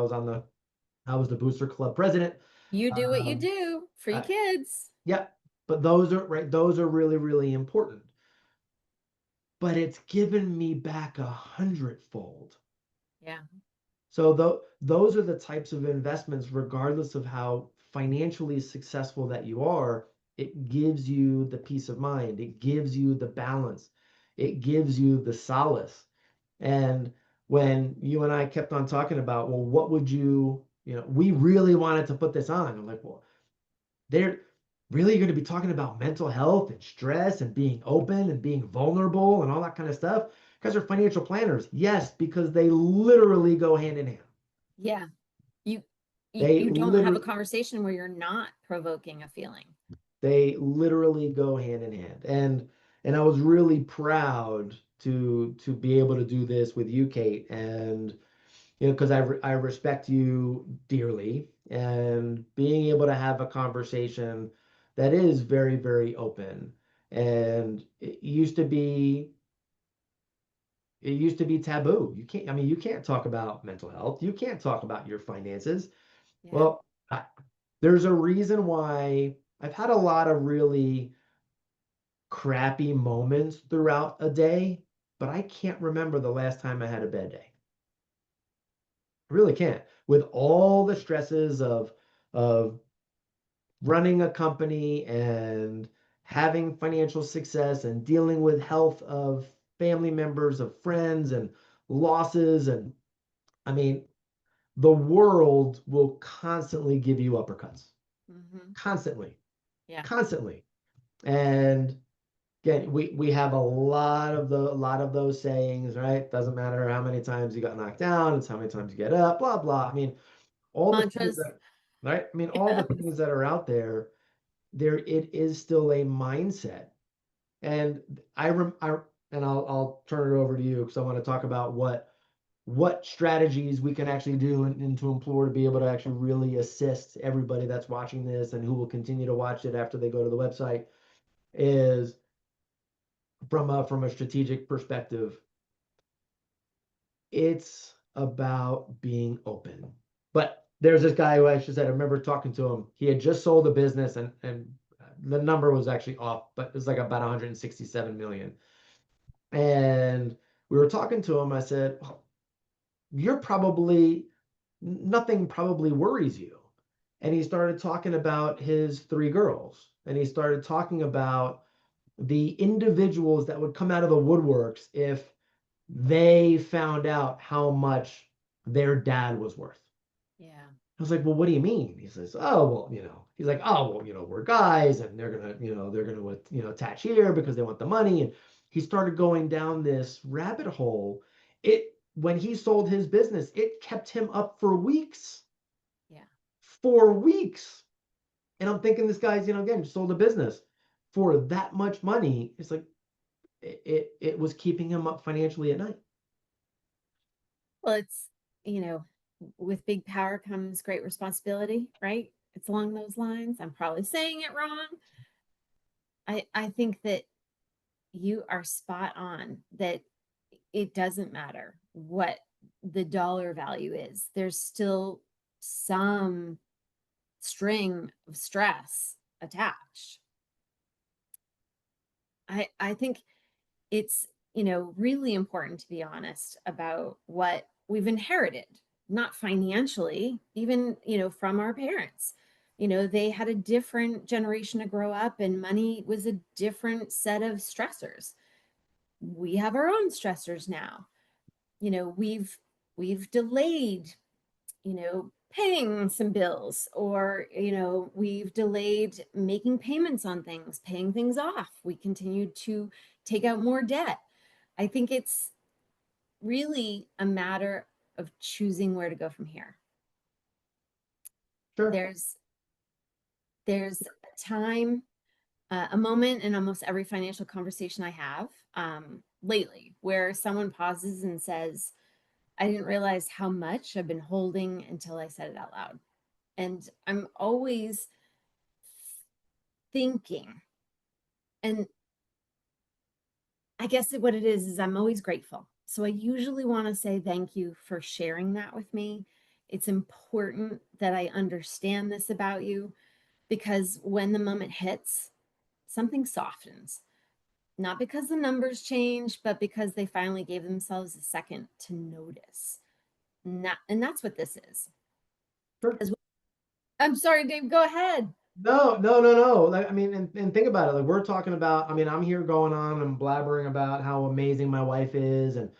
I was the booster club president. You do what you Um, do for your I, kids. yeah, but those are right, those are really, really important. But it's given me back 100-fold. Yeah. So those are the types of investments, regardless of how financially successful that you are, it gives you the peace of mind. It gives you the balance. It gives you the solace. And when you and I kept on talking about, well, what would we really wanted to put this on. I'm like, well, they're really going to be talking about mental health and stress and being open and being vulnerable and all that kind of stuff. Because they're financial planners. Yes, because they literally go hand in hand. Yeah. You They you don't have a literally conversation where you're not provoking a feeling. they literally go hand in hand. And I was really proud to be able to do this with you, Kate, and because I respect you dearly, and being able to have a conversation that is very, very open. And it used to be taboo. I mean, you can't talk about mental health. You can't talk about your finances. Yeah. Well, there's a reason why I've had a lot of really crappy moments throughout a day, but I can't remember the last time I had a bad day. I really can't. With all the stresses of running a company and having financial success and dealing with health of family members, of friends, and losses, and I mean, the world will constantly give you uppercuts. Hmm. Constantly. Yeah. Constantly. And again, we have a lot of those sayings, right? Doesn't matter how many times you got knocked down, it's how many times you get up, blah blah. I mean, all the things Mantras. that, right? I mean, all the Yes. things that are out there, it is still a mindset. And I and I'll turn it over to you because I want to talk about what strategies we can actually do and to implore to be able to actually really assist everybody that's watching this and who will continue to watch it after they go to the website is from a strategic perspective. It's about being open. But there's this guy who actually said, I remember talking to him. He had just sold a business and the number was actually off, but it was like about 167 million. And we were talking to him. I said, well, you're probably nothing probably worries you. And he started talking about his three girls. And he started talking about the individuals that would come out of the woodworks if they found out how much their dad was worth. Yeah. I was like, well, what do you mean? He says, oh, well, he's like, oh, well, we're guys and they're going to, attach here because they want the money. And he started going down this rabbit hole. When he sold his business, it kept him up for weeks, Yeah. for weeks. And I'm thinking this guy's, again, sold a business for that much money. It's like, it was keeping him up financially at night. Well, it's, you know, with big power comes great responsibility, right? It's along those lines. I'm probably saying it wrong. I think that you are spot on that it doesn't matter what the dollar value is. There's still some string of stress attached. I think it's, really important to be honest about what we've inherited, not financially, even, from our parents. They had a different generation to grow up and money was a different set of stressors. We have our own stressors now. We've delayed, paying some bills, or we've delayed making payments on things, paying things off. We continue to take out more debt. I think it's really a matter of choosing where to go from here. Sure. There's a time, a moment in almost every financial conversation I have lately where someone pauses and says, I didn't realize how much I've been holding until I said it out loud. And I'm always thinking, and I guess what it is I'm always grateful. So I usually want to say thank you for sharing that with me. It's important that I understand this about you because when the moment hits, something softens. Not because the numbers change, but because they finally gave themselves a second to notice. And that's what this is. Sure. As well. I'm sorry, Dave, go ahead. No, no, no, no. Like, I mean, and think about it. Like we're talking about, I mean, I'm here going on and blabbering about how amazing my wife is and,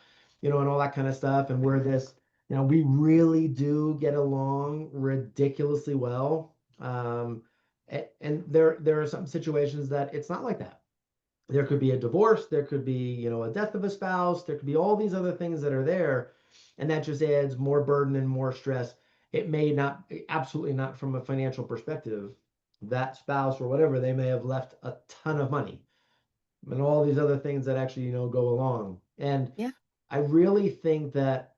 and all that kind of stuff. And we're this, we really do get along ridiculously well. And there are some situations that it's not like that. There Yeah. could be a divorce, there could be, a death of a spouse, there could be all these other things that are there, and that just adds more burden and more stress. It may not, absolutely not from a financial perspective. That spouse or whatever, they may have left a ton of money and all these other things that actually, go along. And Yeah. I really think that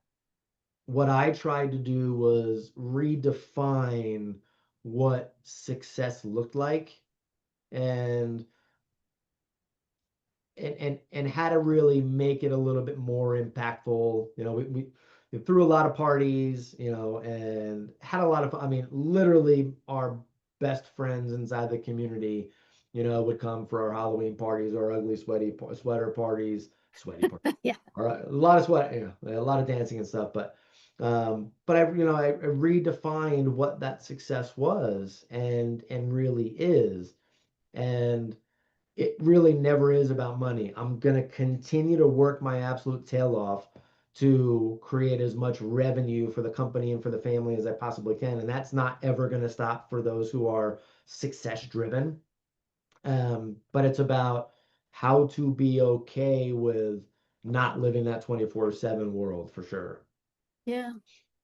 what I tried to do was redefine what success looked like and and how to really make it a little bit more impactful. We threw a lot of parties, and had a lot of fun. I mean, literally our best friends inside the community, would come for our Halloween parties or ugly sweater parties, sweaty parties, Yeah. or a lot of sweat, a lot of dancing and stuff. But I redefined what that success was and really is. And it really never is about money. I'm going to continue to work my absolute tail off to create as much revenue for the company and for the family as I possibly can. And that's not ever going to stop for those who are success driven. But it's about how to be okay with not living that 24/7 world for sure. Yeah.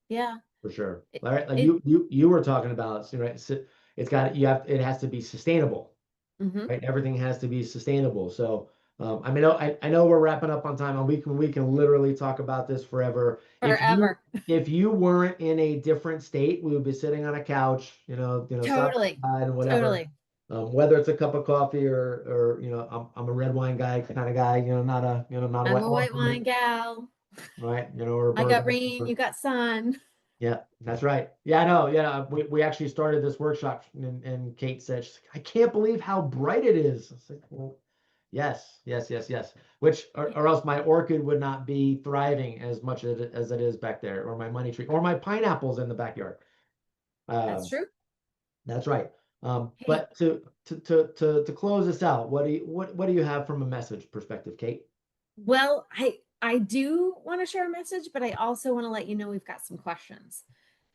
Yeah. For sure. It, All right. Like it you were talking about, right? It has to be sustainable. mhm. Right? Everything has to be sustainable. So, I mean, I know we're wrapping up on time, and we can literally talk about this forever. Forever. If you weren't in a different state, we would be sitting on a couch, side Totally. by side and whatever. Totally. Whether it's a cup of coffee or I'm a red wine guy kind of guy, not a I'm white a white wine wine, gal. right? Or a I got bourbon. rain, you got sun. Yeah, that's right. Yeah, I know. Yeah, we actually started this workshop, and Kate said, she's like, I can't believe how bright it is. I was like, well, yes, yes, yes, yes. Which, Yeah, or else my orchid would not be thriving as much as it is back there, or my money tree, or my pineapples in the backyard. that's Um, true. that's right. Hey, But to close this out, what do you have from a message perspective, Kate? well, I do want to share a message, but I also want to let you know we've got some questions.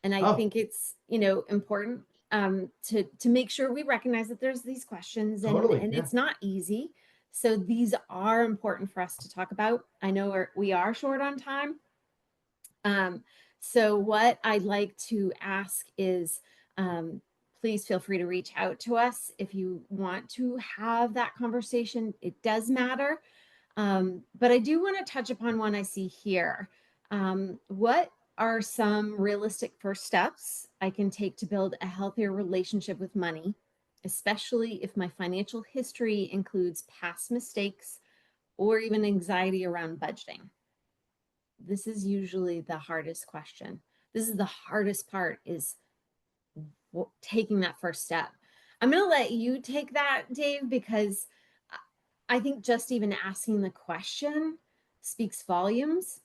And I Oh, think it's, important to make sure we recognize that there's these questions totally. and Yeah. it's not easy. So these are important for us to talk about. I know we are short on time. Um, so what I'd like to ask is, please feel free to reach out to us if you want to have that conversation. It does matter. But I do want to touch upon one I see here. What are some realistic first steps I can take to build a healthier relationship with money, especially if my financial history includes past mistakes or even anxiety around budgeting? This is usually the hardest question. This is the hardest part is taking that first step. I'm going to let you take that, Dave, because I think just even asking the question speaks volumes.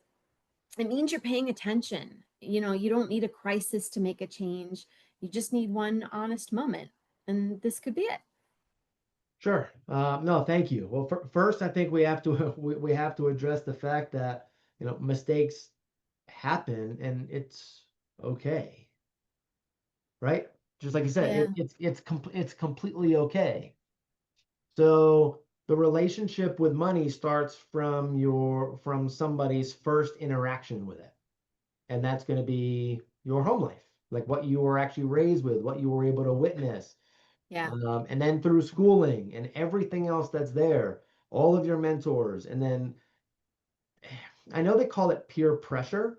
It means you're paying attention. You don't need a crisis to make a change. You just need one honest moment. And this could be it. Sure. No, thank you. Well, first, I think we have to we have to address the fact that mistakes happen and it's okay, right? Just like you said, Yeah. it's completely okay. So the relationship with money starts from somebody's first interaction with it, and that's going to be your home life, like what you were actually raised with, what you were able to witness, Yeah. and then through schooling and everything else that's there, all of your mentors, and then I know they call it peer pressure,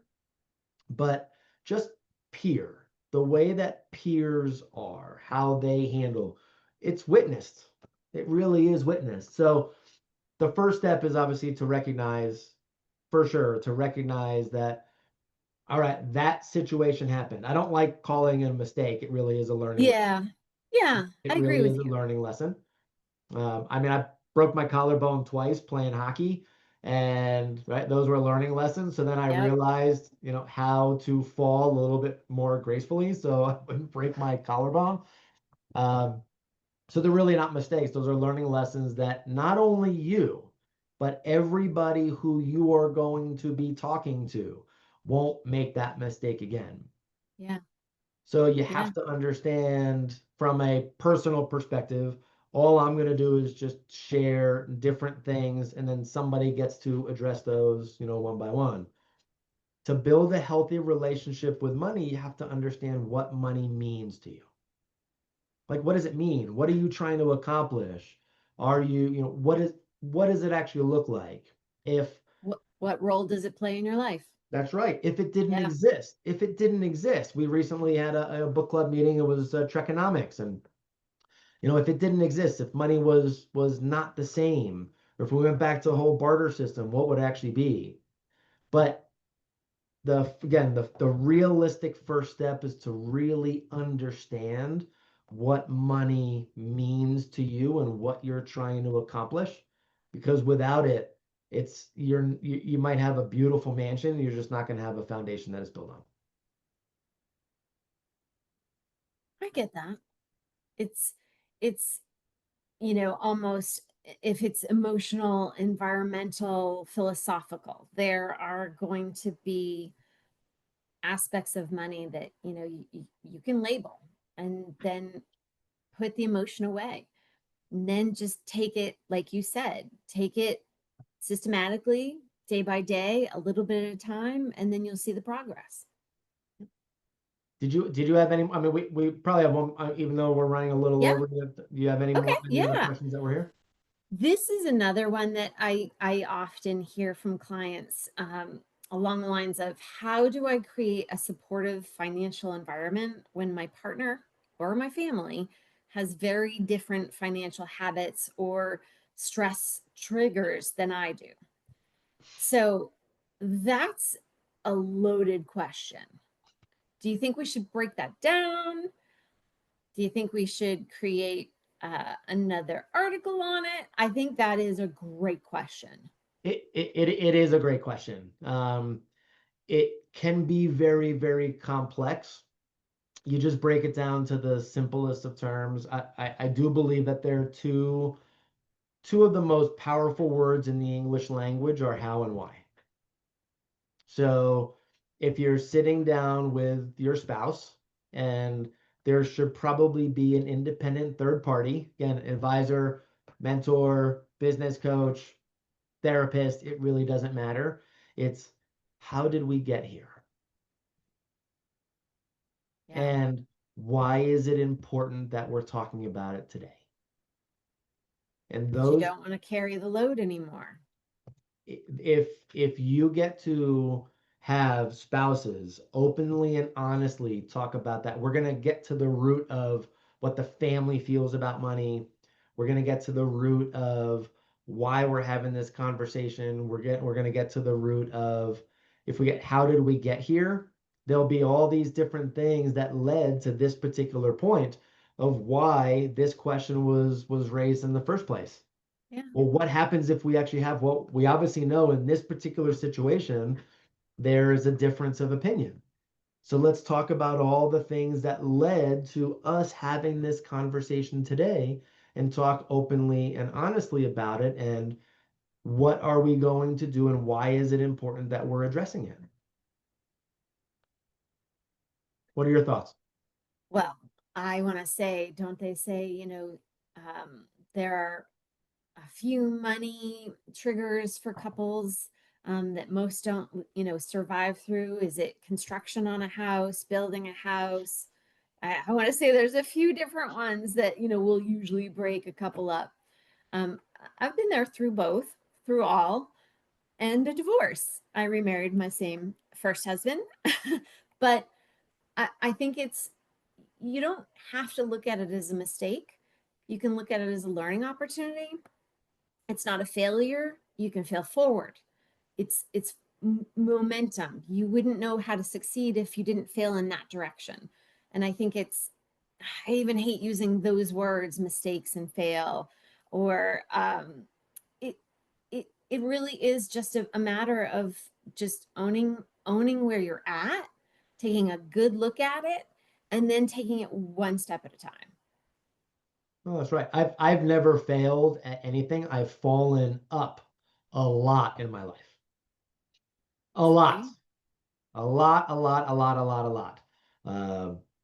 but just peer, the way that peers are, how they handle, it's witnessed. It really is witnessed. So the first step is obviously to recognize, for sure, to recognize that, all right, that situation happened. I don't like calling it a mistake. It really is a learning lesson. Yeah. Yeah. I It agree really with is a you. learning lesson. I mean, I broke my collarbone twice playing hockey, and right, those were learning lessons. So then I Yep. realized, how to fall a little bit more gracefully, so I wouldn't break my collarbone. Um, so they're really not mistakes. Those are learning lessons that not only you, but everybody who you are going to be talking to won't make that mistake again. Yeah. So you Yeah. have to understand from a personal perspective, all I'm going to do is just share different things and then somebody gets to address those, one by one. To build a healthy relationship with money, you have to understand what money means to you. Like, what does it mean? What are you trying to accomplish? Are you, what does it actually look like? If What role does it play in your life? That's right. Yeah. If it didn't exist, we recently had a book club meeting. It was Trekonomics, and If it didn't exist, if money was not the same, or if we went back to a whole barter system, what would it actually be? But the realistic first step is to really understand what money means to you and what you're trying to accomplish, because without it, you might have a beautiful mansion, you're just not going to have a foundation that is built on. I get that. It's almost if it's emotional, environmental, philosophical, there are going to be aspects of money that, you can label and then put the emotion away. And then just take it, like you said, take it systematically, day by day, a little bit at a time, and then you'll see the progress. Did you have any? I mean, we probably have one, even though we're running a little Yeah. over. Do you have Okay. any other Yeah. questions that were here? This is another one that I often hear from clients, along the lines of, how do I create a supportive financial environment when my partner or my family has very different financial habits or stress triggers than I do? So that's a loaded question. Do you think we should break that down? Do you think we should create another article on it? I think that is a great question. It is a great question. It can be very, very complex. You just break it down to the simplest of terms. I do believe that there are two of the most powerful words in the English language are how and why. So if you're sitting down with your spouse, and there should probably be an independent third party, again, advisor, mentor, business coach, therapist, it really doesn't matter. It's how did we get here? Yeah. And why is it important that we're talking about it today? And Because you those, don't want to carry the load anymore. if you get to have spouses openly and honestly talk about that, we're going to get to the root of what the family feels about money. We're going to get to the root of why we're having this conversation. We're going to get to the root of, if we get, how did we get here? There'll be all these different things that led to this particular point of why this question was raised in the first place. Yeah. Well, what happens if we actually have, what we obviously know in this particular situation, there is a difference of opinion. So let's talk about all the things that led to us having this conversation today, and talk openly and honestly about it. And what are we going to do, and why is it important that we're addressing it? What are your thoughts? Well, I want to say, don't they say, there are a few money triggers for couples, that most don't, survive through? Is it construction on a house, building a house? I want to say there's a few different ones that, will usually break a couple up. Um, I've been there through both, through all, and a divorce. I remarried my same first husband, but I think you don't have to look at it as a mistake. You can look at it as a learning opportunity. It's not a failure. You can fail forward. It's momentum. You wouldn't know how to succeed if you didn't fail in that direction. And I think I even hate using those words, mistakes and fail, or it it really is just a matter of just owning where you're at, taking a good look at it, and then taking it one step at a time. Oh, that's right. I've never failed at anything. I've fallen up a lot in my life. A lot. See? A lot, a lot, a lot, a lot, a lot.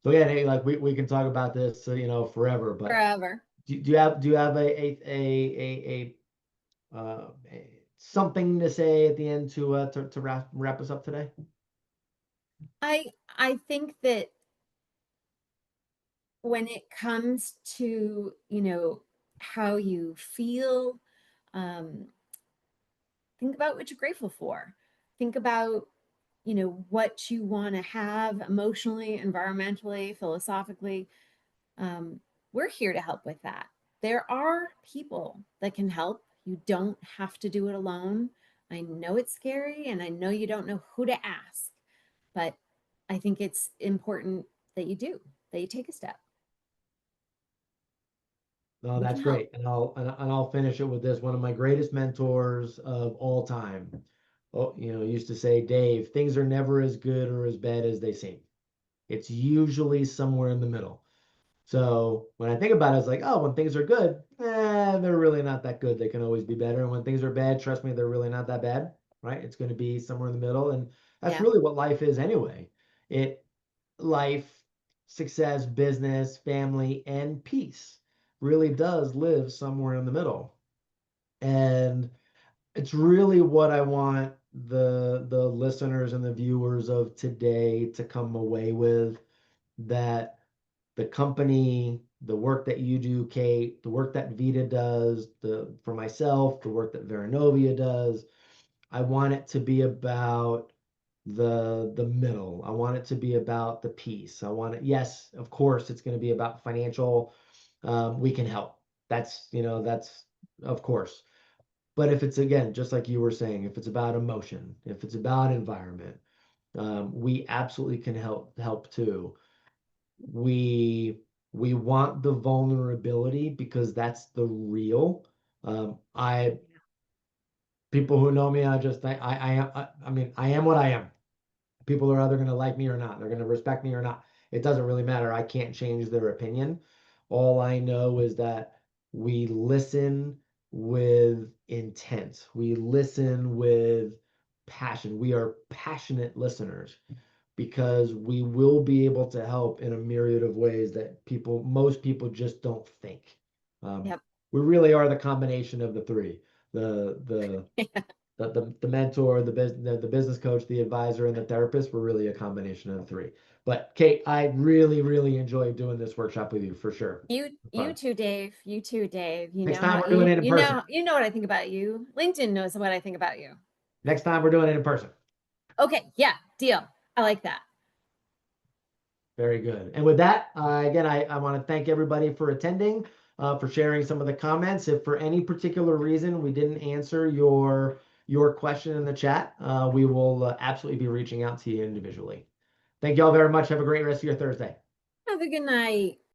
So yeah, hey, like we can talk about this, forever. But Forever. do you have something to say at the end to wrap us up today? I think that when it comes to, how you feel, um, think about what you're grateful for. Think about, what you want to have emotionally, environmentally, philosophically. we're here to help with that. There are people that can help. You don't have to do it alone. I know it's scary and I know you don't know who to ask, but I think it's important that you do, that you take a step. No, We that's can help. great. And I'll finish it with this. One of my greatest mentors of all time, used to say, Dave, things are never as good or as bad as they seem. It's usually somewhere in the middle. So when I think about it, it's like, oh, when things are good, they're really not that good. They can always be better. And when things are bad, trust me, they're really not that bad, right? It's going to be somewhere in the middle. And that's Yeah. really what life is anyway. It life, success, business, family, and peace really does live somewhere in the middle. And it's really what I want the listeners and the viewers of today to come away with, that the company, the work that you do, Kate, the work that Vita does, for myself, the work that Veranovia does, I want it to be about the middle. I want it to be about the peace. I want it, yes, of course, it's going to be about financial. We can help. That's of course. But if it's, again, just like you were saying, if it's about emotion, if it's about environment, we absolutely can help too. We want the vulnerability because that's the real. I People who know me, I just think I mean, I am what I am. People are either going to like me or not. They're going to respect me or not. It doesn't really matter. I can't change their opinion. All I know is that we listen with intent. We listen with passion. We are passionate listeners because we will be able to help in a myriad of ways that most people just don't think. Um, Yep. we really are the combination of the three. The mentor, the business coach, the advisor, and the therapist were really a combination of the three. But Kate, I really, really enjoyed doing this workshop with you for sure. You Fun. too, Dave. You too, Dave. Next time we're doing it in person. You know what I think about you. LinkedIn knows what I think about you. Next time we're doing it in person. Okay, yeah, deal. I like that. Very good. And with that, again, I want to thank everybody for attending, for sharing some of the comments. If for any particular reason we didn't answer your question in the chat, we will absolutely be reaching out to you individually. Thank you all very much. Have a great rest of your Thursday. Have a good night.